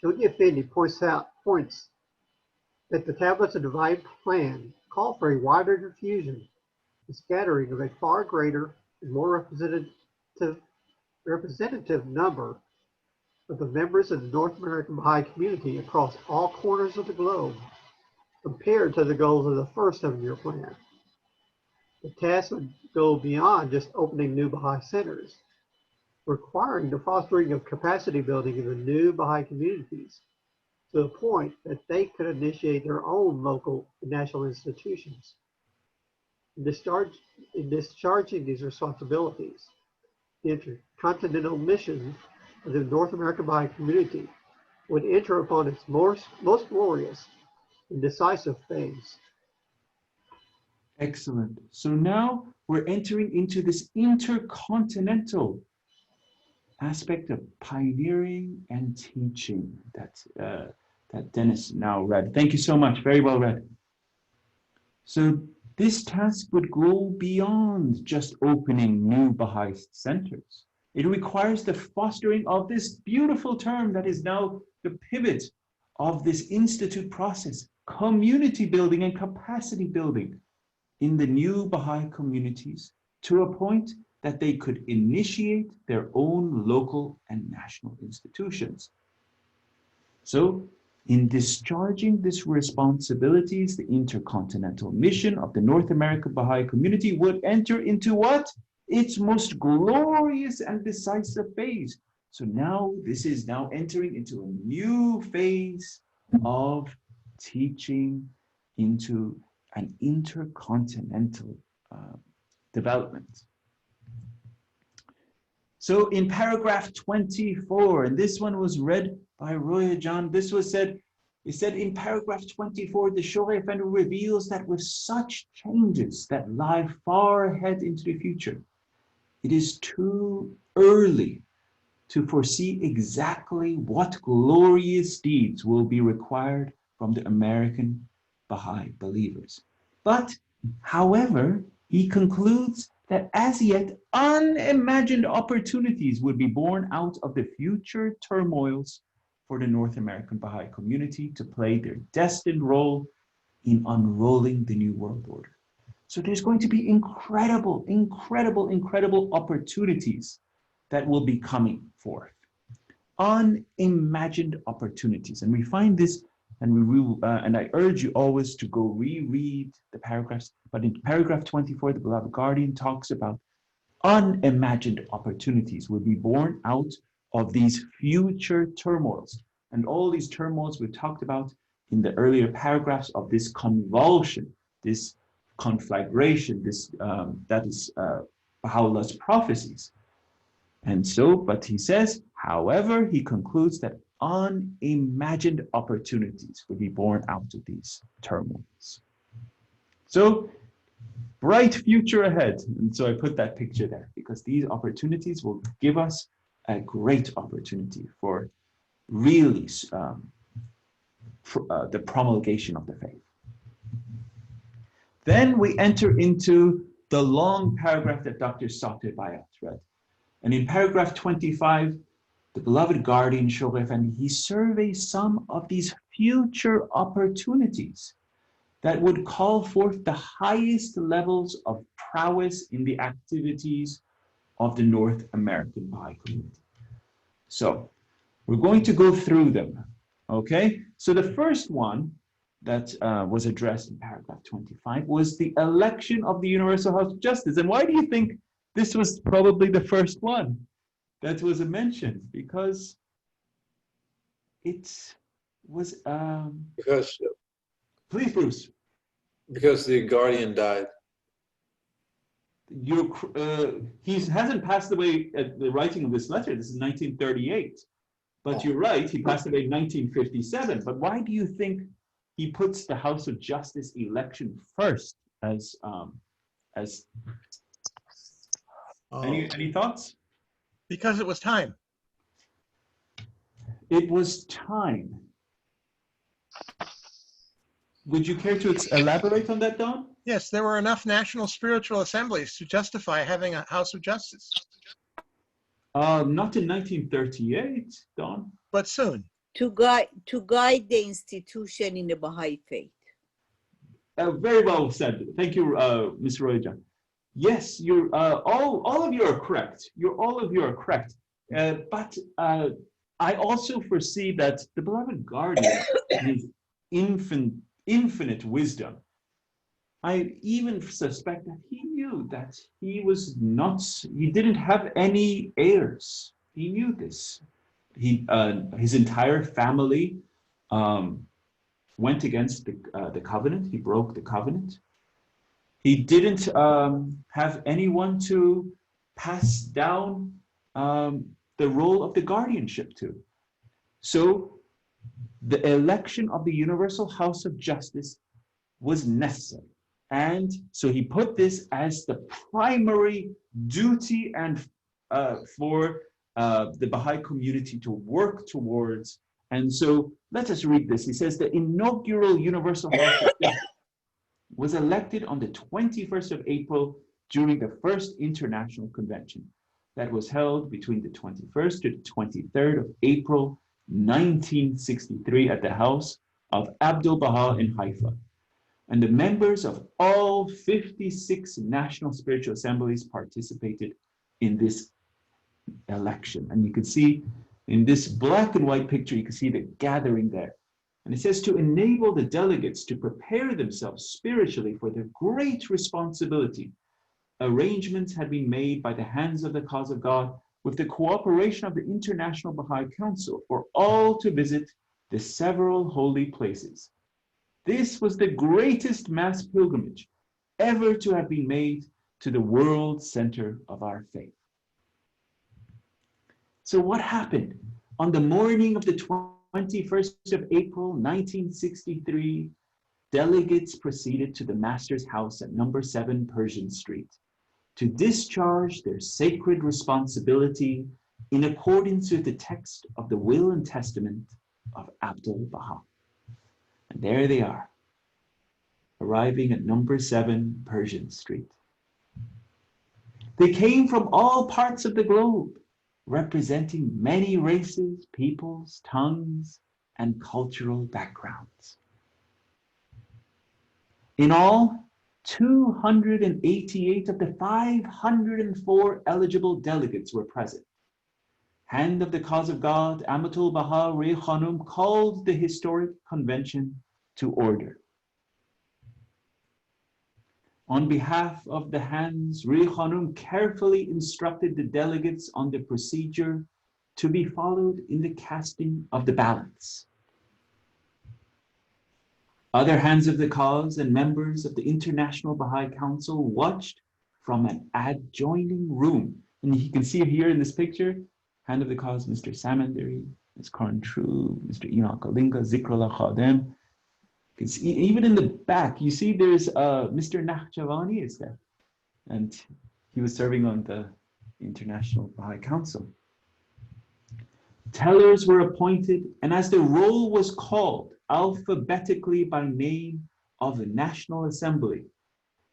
Shoghi Effendi points that the tablets of divine plan call for a wider diffusion, the scattering of a far greater and more representative number of the members of the North American Baha'i community across all corners of the globe, compared to the goals of the first 7-year plan. The task would go beyond just opening new Baha'i centers, requiring the fostering of capacity building in the new Baha'i communities to the point that they could initiate their own local and national institutions. In discharging these responsibilities, the intercontinental mission of the North American Baha'i community would enter upon its most glorious and decisive phase. Excellent. So now we're entering into this intercontinental aspect of pioneering and teaching that Dennis now read. Thank you so much. Very well read. So this task would go beyond just opening new Baha'i centers. It requires the fostering of this beautiful term that is now the pivot of this institute process, community building and capacity building in the new Baha'i communities to a point that they could initiate their own local and national institutions. So in discharging these responsibilities, the intercontinental mission of the North American Baha'i community would enter into what? Its most glorious and decisive phase. So now this is now entering into a new phase of teaching into an intercontinental development. So in paragraph 24, and this one was read by Roya John, this was said, it said in paragraph 24, the Shoghi Effendi reveals that with such changes that lie far ahead into the future, it is too early to foresee exactly what glorious deeds will be required from the American Baha'i believers. But, however, he concludes that as yet unimagined opportunities would be born out of the future turmoils for the North American Baha'i community to play their destined role in unrolling the New World Order. So there's going to be incredible opportunities that will be coming forth. Unimagined opportunities. And we find this, and I urge you always to go reread the paragraphs, but in paragraph 24, the beloved guardian talks about unimagined opportunities will be born out of these future turmoils. And all these turmoils we talked about in the earlier paragraphs of this convulsion, this conflagration, this that is Baha'u'llah's prophecies. And so, but he says, however, he concludes that unimagined opportunities will be born out of these turmoils. So bright future ahead. And so I put that picture there because these opportunities will give us a great opportunity for really the promulgation of the faith. Then we enter into the long paragraph that Dr. Sateh Bayat read. And in paragraph 25, the beloved guardian, Shoghi Effendi, he surveys some of these future opportunities that would call forth the highest levels of prowess in the activities of the North American Baha'i community. So we're going to go through them, okay? So the first one that was addressed in paragraph 25 was the election of the Universal House of Justice. And why do you think this was probably the first one that was mentioned? Because it was... because... Please, Bruce. Because the guardian died. He hasn't passed away at the writing of this letter. This is 1938. But you're right, he passed away in 1957. But why do you think he puts the House of Justice election first as any thoughts? Because it was time. It was time. Would you care to elaborate on that, Don? Yes, there were enough national spiritual assemblies to justify having a House of Justice. Not in 1938, Don. But soon. To guide the institution in the Baha'i faith. Very well said. Thank you, Ms. Royjan. Yes, you're all of you are correct. All of you are correct. But I also foresee that the beloved guardian, his infinite wisdom, I even suspect that he knew that he didn't have any heirs. He knew this. His entire family went against the covenant. He broke the covenant. He didn't have anyone to pass down the role of the guardianship to. So the election of the Universal House of Justice was necessary. And so he put this as the primary duty and for the Baha'i community to work towards. And so let us read this. He says the inaugural Universal House of Justice was elected on the 21st of April during the first international convention that was held between the 21st to the 23rd of April 1963 at the house of Abdul Baha in Haifa. And the members of all 56 national spiritual assemblies participated in this election. And you can see in this black and white picture, you can see the gathering there. And it says to enable the delegates to prepare themselves spiritually for their great responsibility, arrangements had been made by the hands of the cause of God with the cooperation of the International Baha'i Council for all to visit the several holy places. This was the greatest mass pilgrimage ever to have been made to the world center of our faith. So what happened? On the morning of the 21st of April, 1963, delegates proceeded to the Master's house at number 7 Persian Street to discharge their sacred responsibility in accordance with the text of the will and testament of Abdul Baha. And there they are, arriving at number 7 Persian Street. They came from all parts of the globe, representing many races, peoples, tongues, and cultural backgrounds. In all, 288 of the 504 eligible delegates were present. Hand of the Cause of God, Amatul Baha Reh Khanum called the historic convention to order. On behalf of the Hands, Reh Khanum carefully instructed the delegates on the procedure to be followed in the casting of the ballots. Other Hands of the Cause and members of the International Baha'i Council watched from an adjoining room. And you can see here in this picture, Hand of the Cause, Mr. Samandari, Ms. Karan True, Mr. Enoch Kalinga, Zikrullah Khadem, Because even in the back, you see there's Mr. Nakhjavani is there. And he was serving on the International Baha'i Council. Tellers were appointed, and as the roll was called alphabetically by name of the National Assembly,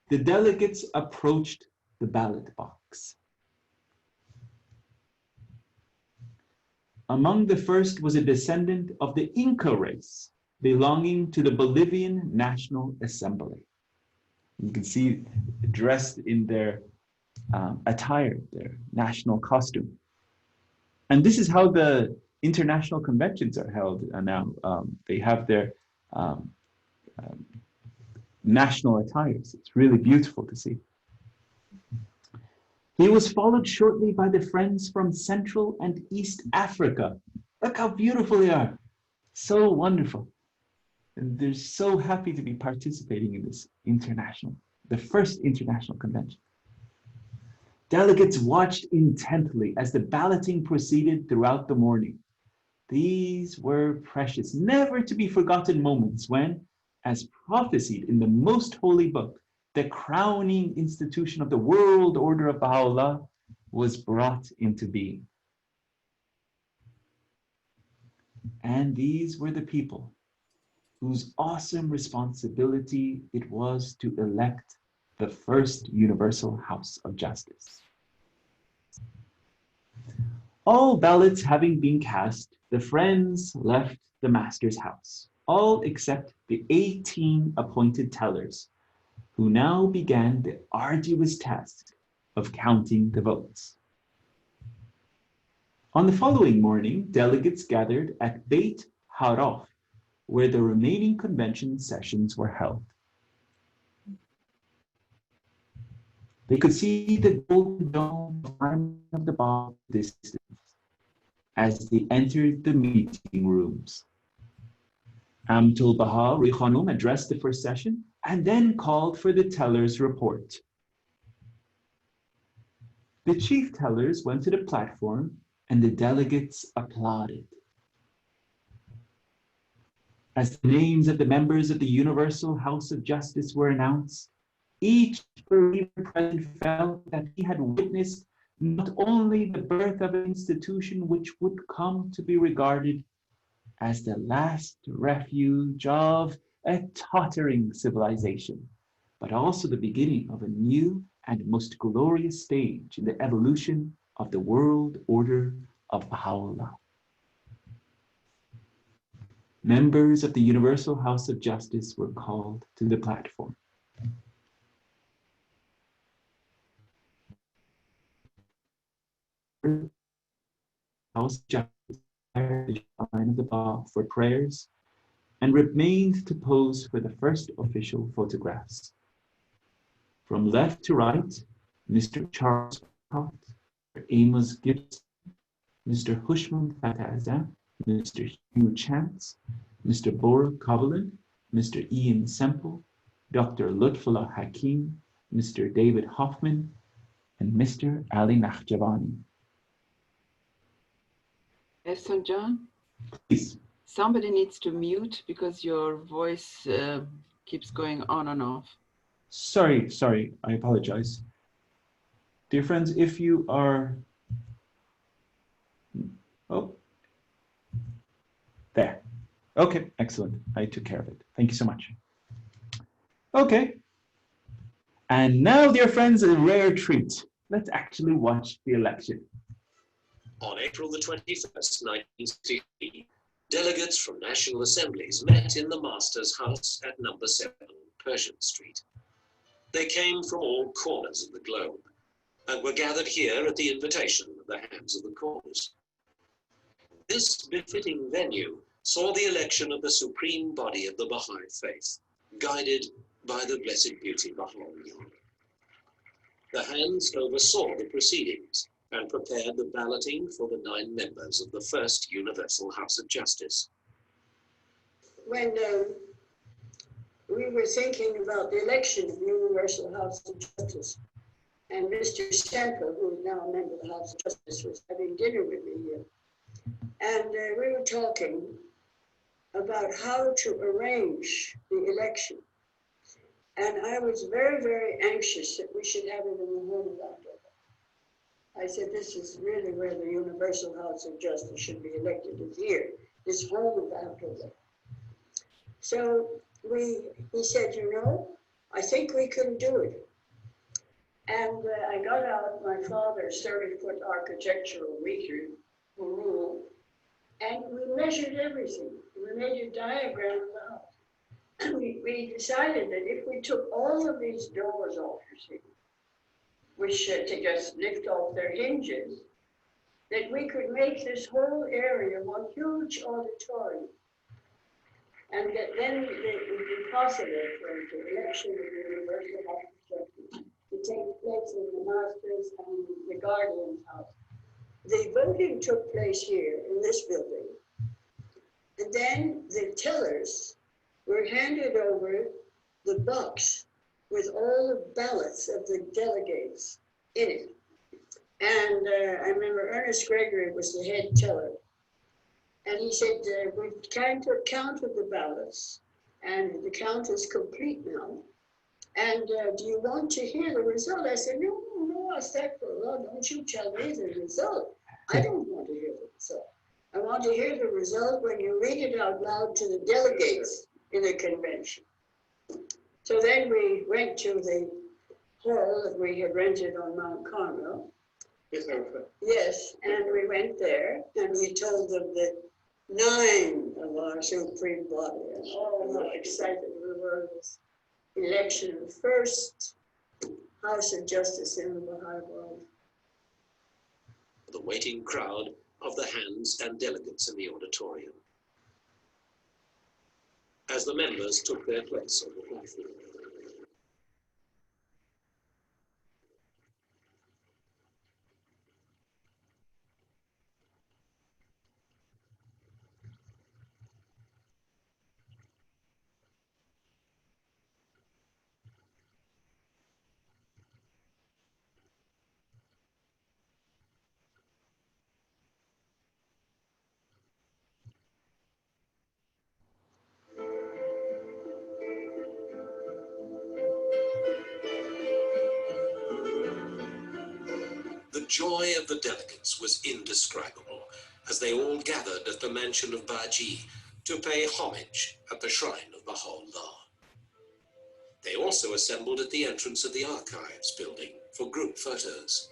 the delegates approached the ballot box. Among the first was a descendant of the Inca race belonging to the Bolivian National Assembly. You can see dressed in their attire, their national costume. And this is how the international conventions are held now. They have their national attires. It's really beautiful to see. He was followed shortly by the friends from Central and East Africa. Look how beautiful they are. So wonderful. And they're so happy to be participating in this the first international convention. Delegates watched intently as the balloting proceeded throughout the morning. These were precious, never to be forgotten moments when, as prophesied in the most holy book, the crowning institution of the world order of Baha'u'llah was brought into being. And these were the people whose awesome responsibility it was to elect the first universal house of justice. All ballots having been cast, the friends left the master's house, all except the 18 appointed tellers, who now began the arduous task of counting the votes. On the following morning, delegates gathered at Beit Harof, where the remaining convention sessions were held. They could see the golden dome of the Bahá'í distance as they entered the meeting rooms. Amtul Baha Ruhi Khanum addressed the first session and then called for the teller's report. The chief tellers went to the platform and the delegates applauded. As the names of the members of the Universal House of Justice were announced, each believer present felt that he had witnessed not only the birth of an institution which would come to be regarded as the last refuge of a tottering civilization, but also the beginning of a new and most glorious stage in the evolution of the world order of Baha'u'llah. Members of the Universal House of Justice were called to the platform. House of Justice the shrine of the Bahá'í for prayers and remained to pose for the first official photographs. From left to right, Mr. Charles Scott, Mr. Amos Gibson, Mr. Hushman Fataza, Mr. Hugh Chance, Mr. Bor Covelin, Mr. Ian Semple, Dr. Lutfullah Hakim, Mr. David Hoffman, and Mr. Ali Nakhjavani. Ehsan John? Please. Somebody needs to mute because your voice keeps going on and off. Sorry, I apologize. Dear friends, if you are, oh, there. Okay, excellent. I took care of it. Thank you so much. Okay. And now, dear friends, a rare treat. Let's actually watch the election. On April the 21st, 1963, delegates from national assemblies met in the Master's House at number 7 Persian Street. They came from all corners of the globe and were gathered here at the invitation of the hands of the cause. This befitting venue saw the election of the supreme body of the Baha'i faith, guided by the Blessed Beauty Baha'u'llah. The hands oversaw the proceedings and prepared the balloting for the 9 members of the first Universal House of Justice. When we were thinking about the election of Universal House of Justice, and Mr. Semple, who is now a member of the House of Justice, was having dinner with me here. And we were talking, about how to arrange the election. And I was very, very anxious that we should have it in the home of October. I said, this is really where the Universal House of Justice should be elected, is here, this home of October. So he said, you know, I think we can do it. And I got out my father's 30-foot architectural meter rule, and we measured everything. We made a diagram of the house. And we decided that if we took all of these doors off, you see, which to just lift off their hinges, that we could make this whole area one huge auditorium. And that then it would be possible for the election of the Universal House of Justice to take place in the Master's and the Guardian's house. The voting took place here in this building. And then the tellers were handed over the box with all the ballots of the delegates in it. And I remember Ernest Gregory was the head teller. And he said, we've counted the ballots, and the count is complete now. And do you want to hear the result? I said, no, Astagfirullah, don't you tell me the result. I don't want to hear the result. I want to hear the result when you read it out loud to the delegates in the convention. So then we went to the hall that we had rented on Mount Carmel. Yes, and we went there, and we told them that 9 of our Supreme Body, and how excited we were this election of the first House of Justice in the Baha'i world. The waiting crowd of the hands and delegates in the auditorium. As the members took their place on the platform. The joy of the delegates was indescribable as they all gathered at the mansion of Bahá'í to pay homage at the shrine of Baha'u'llah. They also assembled at the entrance of the archives building for group photos.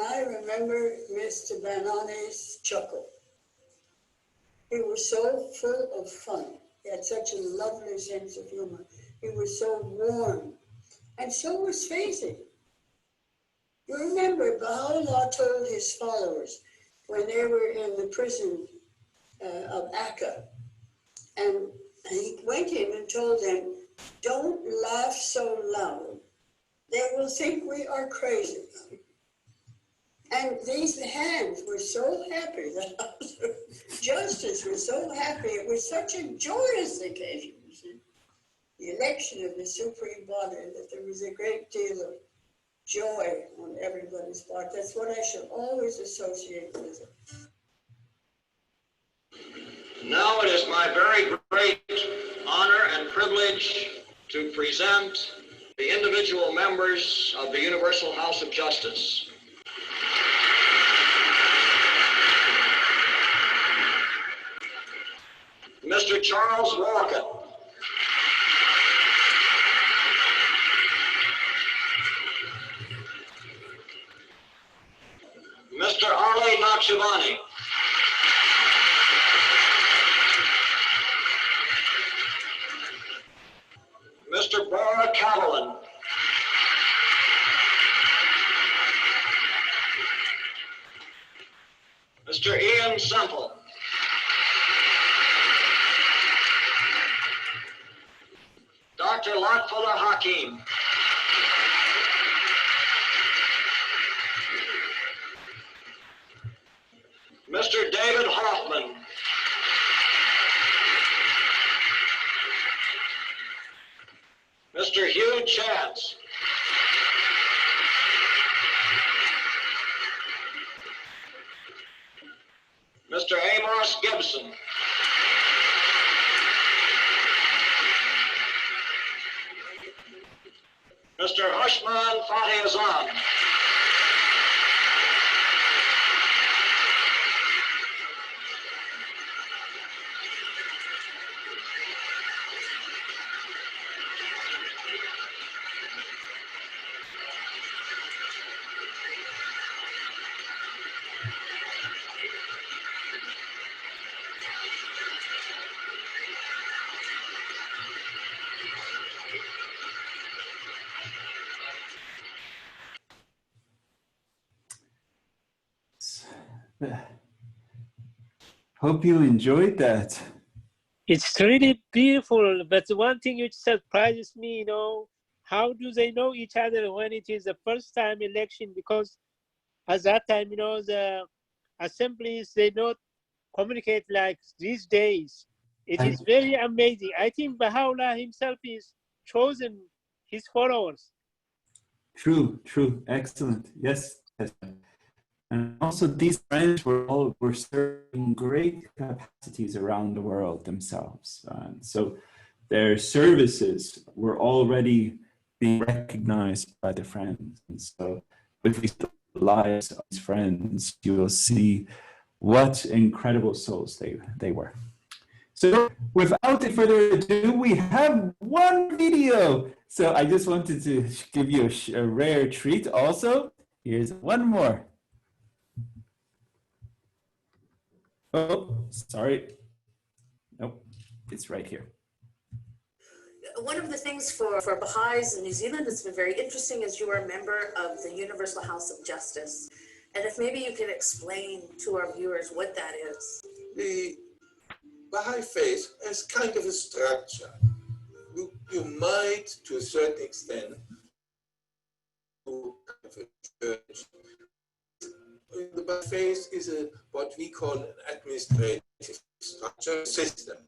I remember Mr. Banani's chuckle. He was so full of fun. He had such a lovely sense of humor. He was so warm. And so was Faizi. You remember, Baha'u'llah told his followers when they were in the prison of Akka, and he went in and told them, don't laugh so loud. They will think we are crazy. And these hands were so happy, the House of Justice was so happy. It was such a joyous occasion. The election of the Supreme Body, that there was a great deal of joy on everybody's part. That's what I shall always associate with it. Now it is my very great honor and privilege to present the individual members of the Universal House of Justice. Mr. Charles Walken. Mr. Ali Naqshbani. Mr. Bora Catalan. Mr. Ian Semple. Dr. Lotfullah Hakim. Mr. David Hoffman. Mr. Hugh Chance. Johnson. Mr. Hushman Fatih Azam. Hope you enjoyed that. It's really beautiful, but the one thing which surprises me, how do they know each other when it is the first time election? Because at that time, the assemblies, they don't communicate like these days. It is very amazing. I think Baha'u'llah himself is chosen his followers. True, excellent. Yes. And also these friends were serving great capacities around the world themselves. So their services were already being recognized by the friends. And so with these lives of these friends, you will see what incredible souls they were. So without further ado, we have one video. So I just wanted to give you a rare treat also. Here's one more. Oh, sorry. Nope, it's right here. One of the things for Baha'is in New Zealand that's been very interesting is you are a member of the Universal House of Justice. And if maybe you can explain to our viewers what that is. The Baha'i faith has kind of a structure. You might, to a certain extent, do kind of a church. The Baha'i faith is what we call an administrative structure system.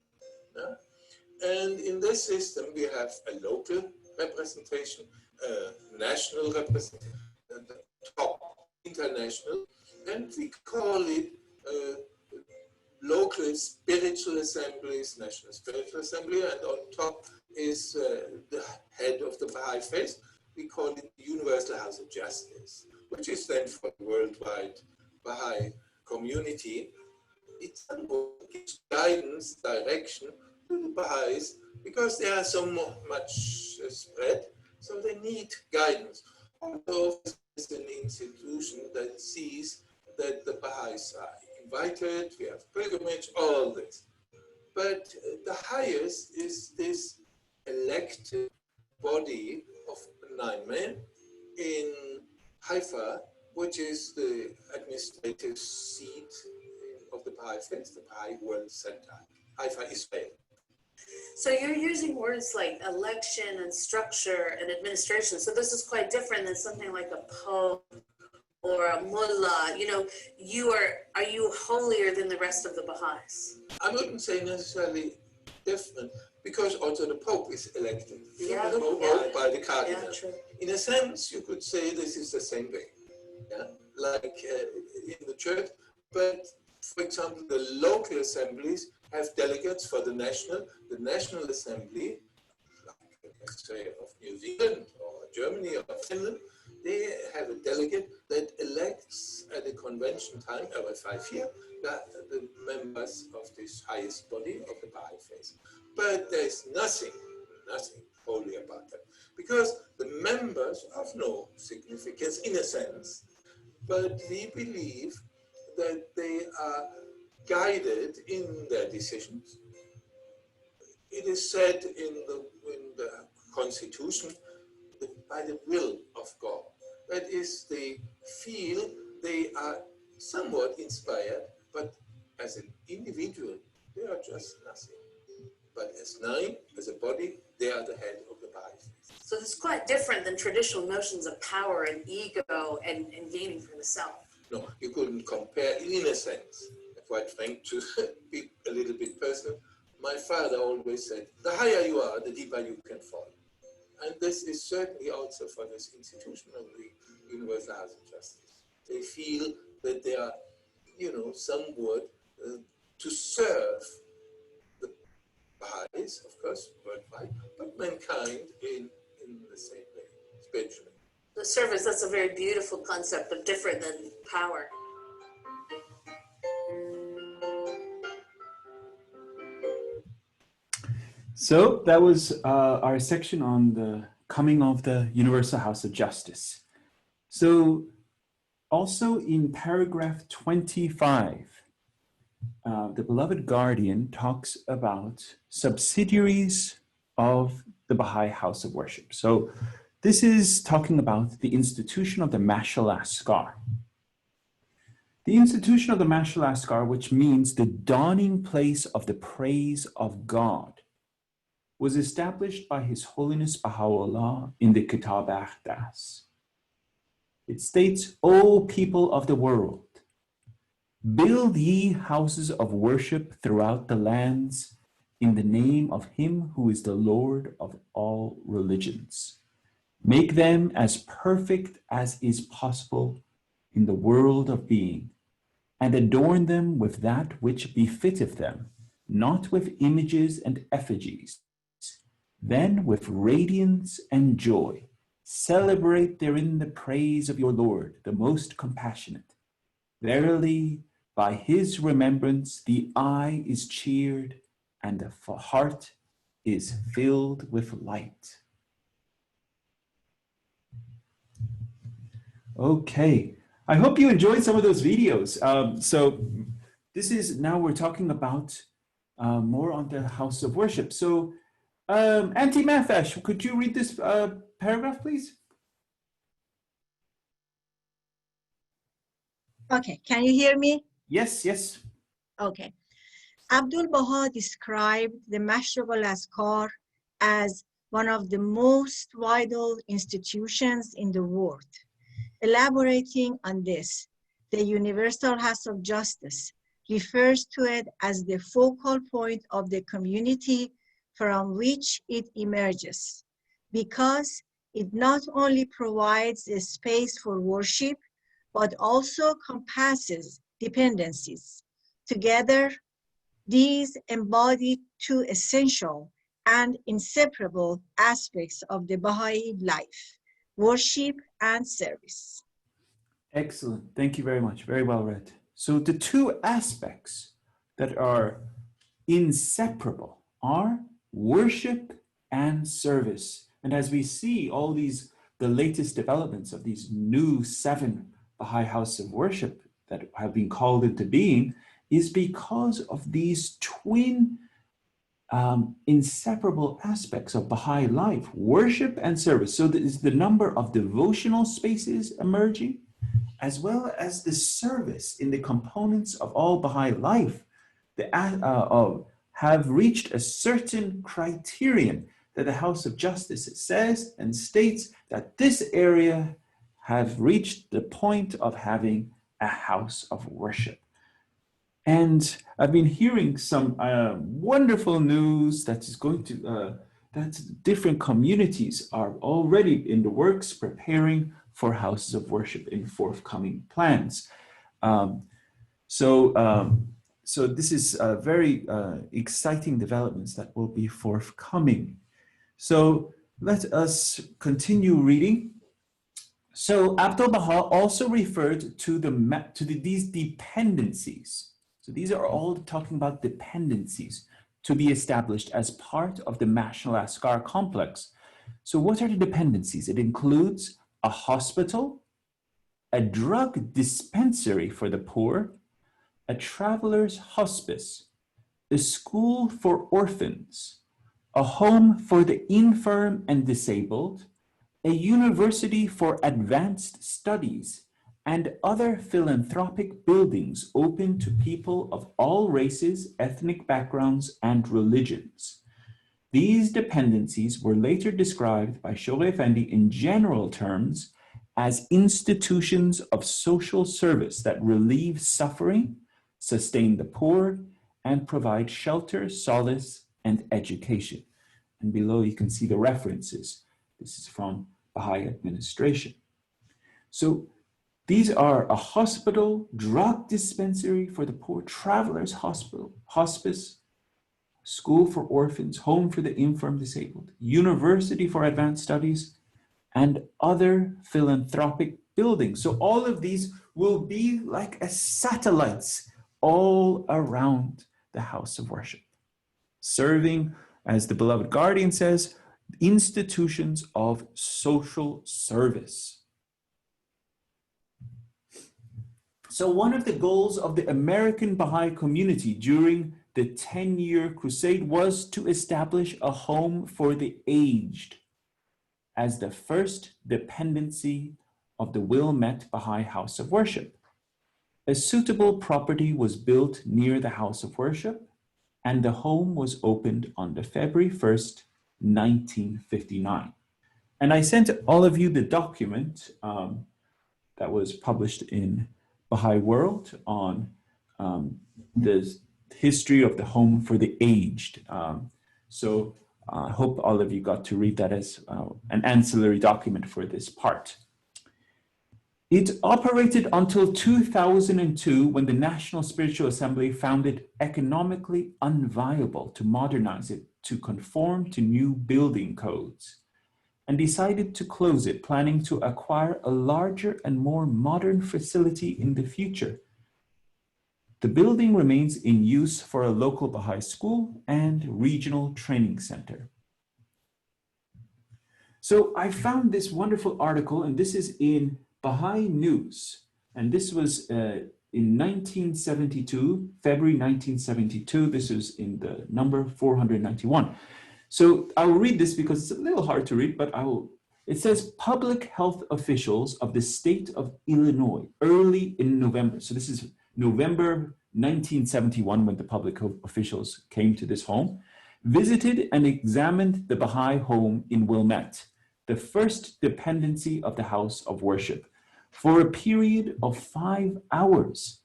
Yeah? And in this system, we have a local representation, a national representation, and the top international, and we call it local spiritual assemblies, national spiritual assembly, and on top is the head of the Baha'i faith. We call it the Universal House of Justice, which is then for the worldwide Baha'i community. It gives guidance, direction to the Baha'is, because they are so much spread, so they need guidance. Although it's an institution that sees that the Baha'is are invited, we have pilgrimage, all this. But the highest is this elected body of 9 men in Haifa, which is the administrative seat of the Baha'i faith, the Baha'i World Center, Haifa, Israel. So you're using words like election and structure and administration. So this is quite different than something like a pope or a mullah. Are you holier than the rest of the Baha'is? I wouldn't say necessarily different, because also the Pope is elected by the cardinal. Yeah, in a sense, you could say this is the same way, like in the church. But for example, the local assemblies have delegates for the National Assembly, like let's say of New Zealand or Germany or Finland. They have a delegate that elects at a convention time every 5 years the members of this highest body of the Baha'i faith. But there's nothing holy about them, because the members have no significance in a sense, but we believe that they are guided in their decisions. It is said in the Constitution by the will of God. That is, they feel they are somewhat inspired, but as an individual, they are just nothing. But as 9, as a body, they are the head of the Baha'i faith. So this is quite different than traditional notions of power and ego and gaining for the self. No, you couldn't compare in a sense. Quite frank, to be a little bit personal, my father always said, the higher you are, the deeper you can fall. And this is certainly also for this institution of the Universal House of Justice. They feel that they are, somewhat to serve the Baha'is, of course, worldwide, but mankind in the same way, spiritually. The service, that's a very beautiful concept, but different than power. So that was our section on the coming of the Universal House of Justice. So also in paragraph 25, the beloved guardian talks about subsidiaries of the Baha'i House of Worship. So this is talking about the institution of the Mashal Askar. The institution of the Mashal Askar, which means the dawning place of the praise of God, was established by His Holiness Baha'u'llah in the Kitab Aqdas. It states, O people of the world, build ye houses of worship throughout the lands in the name of Him who is the Lord of all religions. Make them as perfect as is possible in the world of being, and adorn them with that which befitteth them, not with images and effigies. Then with radiance and joy, celebrate therein the praise of your Lord, the most compassionate. Verily, by His remembrance, the eye is cheered and the heart is filled with light. Okay, I hope you enjoyed some of those videos. So this is, now we're talking about more on the House of Worship. So Auntie Mathash, could you read this paragraph, please? Okay, can you hear me? Yes, yes. Okay. Abdul Baha described the Mashrab al-Askar as one of the most vital institutions in the world. Elaborating on this, the Universal House of Justice refers to it as the focal point of the community from which it emerges, because it not only provides a space for worship, but also compasses dependencies. Together, these embody two essential and inseparable aspects of the Baha'i life: worship and service. Excellent. Thank you very much. Very well read. So the two aspects that are inseparable are worship and service. And as we see all these, the latest developments of these new 7 Baha'i House of Worship that have been called into being, is because of these twin inseparable aspects of Baha'i life, worship and service. So there is the number of devotional spaces emerging, as well as the service in the components of all Baha'i life that have reached a certain criterion that the House of Justice says and states that this area have reached the point of having a house of worship. And I've been hearing some wonderful news that is going to, that different communities are already in the works preparing for houses of worship in forthcoming plans. So this is very exciting developments that will be forthcoming. So let us continue reading. So Abdul Baha also referred to these dependencies. So these are all talking about dependencies to be established as part of the Mashal Askar complex. So what are the dependencies? It includes a hospital, a drug dispensary for the poor, a traveler's hospice, a school for orphans, a home for the infirm and disabled, a university for advanced studies, and other philanthropic buildings open to people of all races, ethnic backgrounds, and religions. These dependencies were later described by Shoghi Effendi in general terms as institutions of social service that relieve suffering, sustain the poor, and provide shelter, solace, and education. And below you can see the references. This is from Baha'i administration. So These are a hospital, drug dispensary for the poor, travelers hospital, hospice, school for orphans, home for the infirm disabled, university for advanced studies, and other philanthropic buildings. So all of these will be like as satellites all around the house of worship, serving, as the beloved guardian says, institutions of social service. So one of the goals of the American Baha'i community during the 10-year crusade was to establish a home for the aged as the first dependency of the Wilmette Baha'i House of Worship. A suitable property was built near the house of worship, and the home was opened on the February 1st, 1959. And I sent all of you the document that was published in Baha'i World on the history of the home for the aged. So I hope all of you got to read that as an ancillary document for this part. It operated until 2002 when the National Spiritual Assembly found it economically unviable to modernize it to conform to new building codes and decided to close it, planning to acquire a larger and more modern facility in the future. The building remains in use for a local Baha'i school and regional training center. So I found this wonderful article, and this is in Baha'i News, and this was in 1972, February 1972. This is in the number 491. So I'll read this because it's a little hard to read, but it says public health officials of the state of Illinois early in November. So this is November 1971 when the public health officials came to this home, visited and examined the Baha'i home in Wilmette, the first dependency of the house of worship, for a period of 5 hours.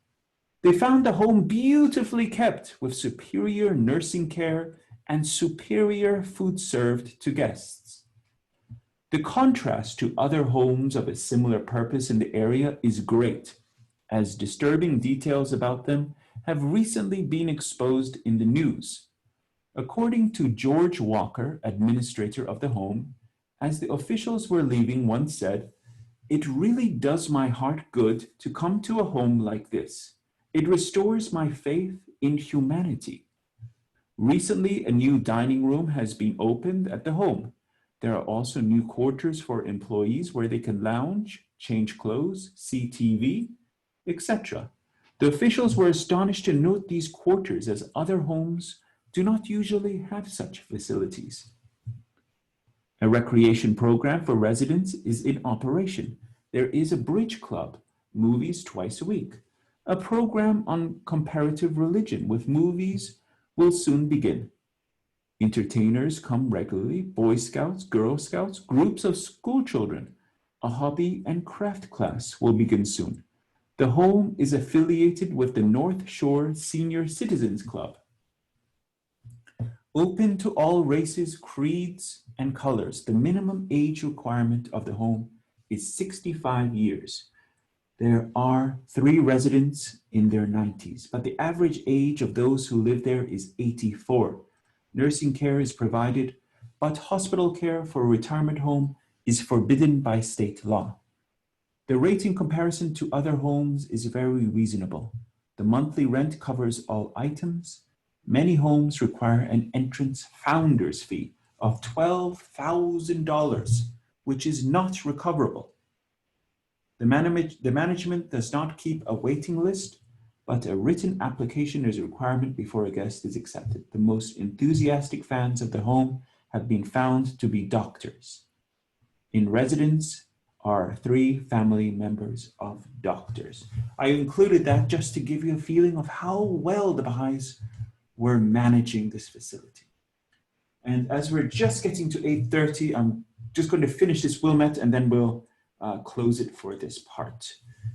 They found the home beautifully kept with superior nursing care and superior food served to guests. The contrast to other homes of a similar purpose in the area is great, as disturbing details about them have recently been exposed in the news. According to George Walker, administrator of the home, as the officials were leaving, one said, "It really does my heart good to come to a home like this. It restores my faith in humanity. Recently, a new dining room has been opened at the home. There are also new quarters for employees where they can lounge, change clothes, see TV, etc. The officials were astonished to note these quarters, as other homes do not usually have such facilities. A recreation program for residents is in operation. There is a bridge club, movies twice a week. A program on comparative religion with movies will soon begin. Entertainers come regularly, Boy Scouts, Girl Scouts, groups of school children. A hobby and craft class will begin soon. The home is affiliated with the North Shore Senior Citizens Club. Open to all races, creeds, and colors. The minimum age requirement of the home is 65 years. There are 3 residents in their 90s, but the average age of those who live there is 84. Nursing care is provided, but hospital care for a retirement home is forbidden by state law. The rate in comparison to other homes is very reasonable. The monthly rent covers all items. Many homes require an entrance founder's fee of $12,000, which is not recoverable. The management does not keep a waiting list, but a written application is a requirement before a guest is accepted. The most enthusiastic fans of the home have been found to be doctors. In residence are 3 family members of doctors. I included that just to give you a feeling of how well the Baha'is were managing this facility. And as we're just getting to 8:30, I'm just going to finish this Wilmette and then we'll close it for this part.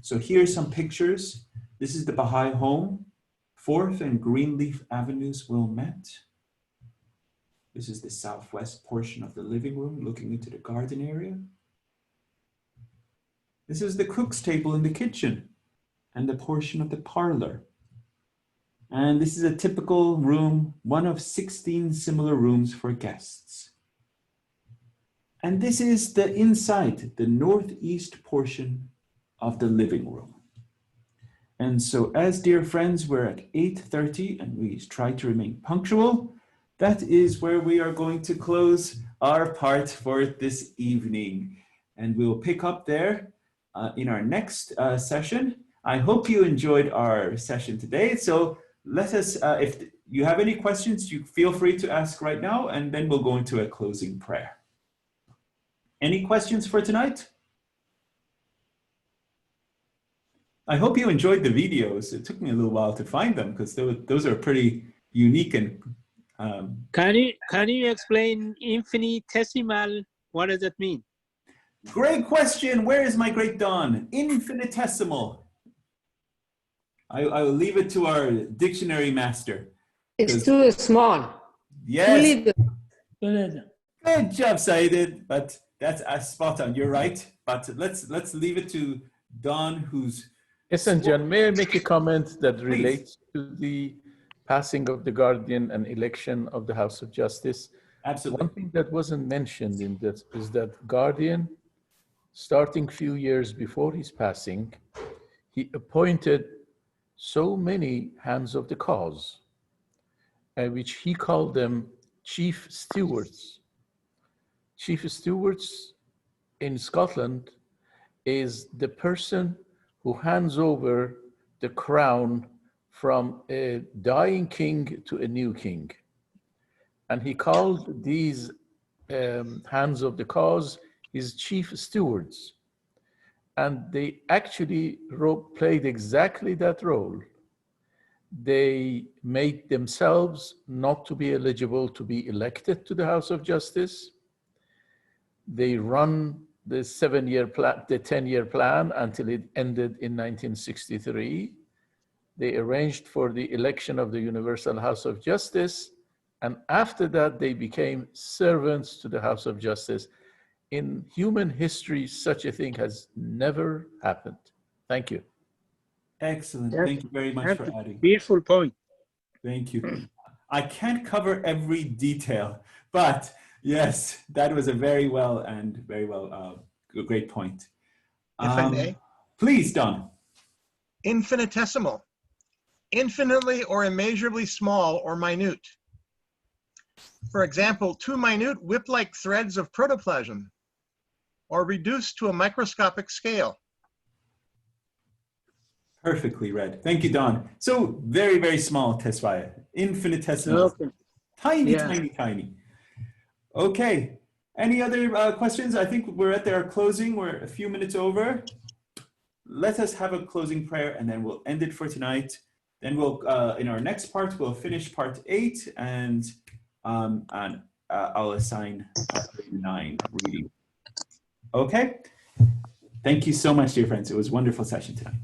So here's some pictures. This is the Baha'i home, 4th and Greenleaf Avenues, Wilmette. This is the southwest portion of the living room looking into the garden area. This is the cook's table in the kitchen and the portion of the parlor. And this is a typical room, one of 16 similar rooms for guests. And this is the inside, the northeast portion of the living room. And so as dear friends, we're at 8:30 and we try to remain punctual. That is where we are going to close our part for this evening. And we'll pick up there in our next session. I hope you enjoyed our session today. So let us, if you have any questions, you feel free to ask right now, and then we'll go into a closing prayer. Any questions for tonight? I hope you enjoyed the videos. It took me a little while to find them because those are pretty unique and Can you explain infinitesimal? What does that mean? Great question. Where is my great Don? Infinitesimal. I will leave it to our dictionary master. It's too small. Yes. Too little. Good job, Saeed. But that's spot on. You're right. But let's leave it to Don, who's. Yes, and John, may I make a comment that relates to the passing of the Guardian and election of the House of Justice? Absolutely. One thing that wasn't mentioned in this is that Guardian, starting few years before his passing, he appointed so many hands of the cause, which he called them chief stewards. Chief stewards in Scotland is the person who hands over the crown from a dying king to a new king. And he called these hands of the cause his chief stewards. And they actually played exactly that role. They made themselves not to be eligible to be elected to the House of Justice. They run the 7-year plan, the 10-year plan until it ended in 1963. They arranged for the election of the Universal House of Justice. And after that, they became servants to the House of Justice. In human history, such a thing has never happened. Thank you. Excellent. Thank you very much for adding. Beautiful point. Thank you. I can't cover every detail, but yes, that was a very great point. If I may? Please, Don. Infinitesimal. Infinitely or immeasurably small or minute. For example, 2 minute whip-like threads of protoplasm, or reduced to a microscopic scale. Perfectly read. Thank you, Don. So very, very small, Tesfaye. Infinitesimal. Okay. Tiny, Yeah. tiny, tiny. Okay. Any other questions? I think we're at our closing. We're a few minutes over. Let us have a closing prayer and then we'll end it for tonight. Then we'll, in our next part, we'll finish part 8 and I'll assign 9 reading. Okay. Thank you so much, dear friends. It was a wonderful session tonight.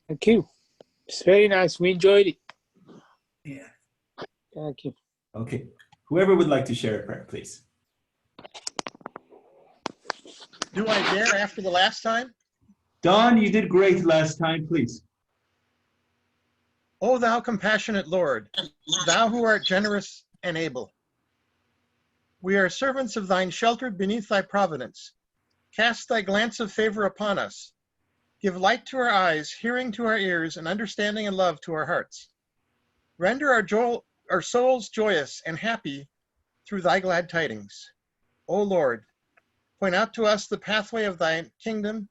Thank you. It's very nice. We enjoyed it. Yeah. Thank you. Okay. Whoever would like to share a prayer, please. Do I dare after the last time? Don, you did great last time, please. O thou compassionate Lord, thou who art generous and able. We are servants of thine sheltered beneath thy providence. Cast thy glance of favor upon us. Give light to our eyes, hearing to our ears, and understanding and love to our hearts. Render our souls joyous and happy through thy glad tidings. O Lord, point out to us the pathway of thy kingdom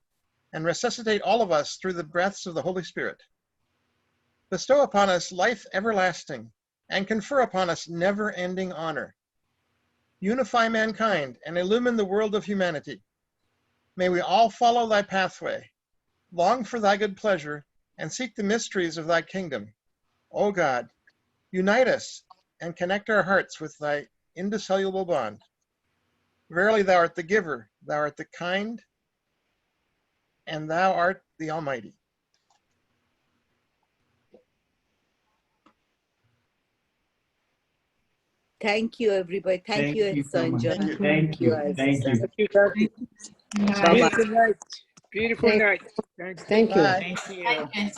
and resuscitate all of us through the breaths of the Holy Spirit. Bestow upon us life everlasting and confer upon us never-ending honor. Unify mankind and illumine the world of humanity. May we all follow thy pathway, long for thy good pleasure, and seek the mysteries of thy kingdom. O God, unite us and connect our hearts with thy indissoluble bond. Verily thou art the giver, thou art the kind, and thou art the Almighty. Thank you, everybody. Thank you, so much. Sanjan. Thank you. Thank you. Thank you. Beautiful night. Beautiful Thank- night. Thanks. Thank you. Thank you.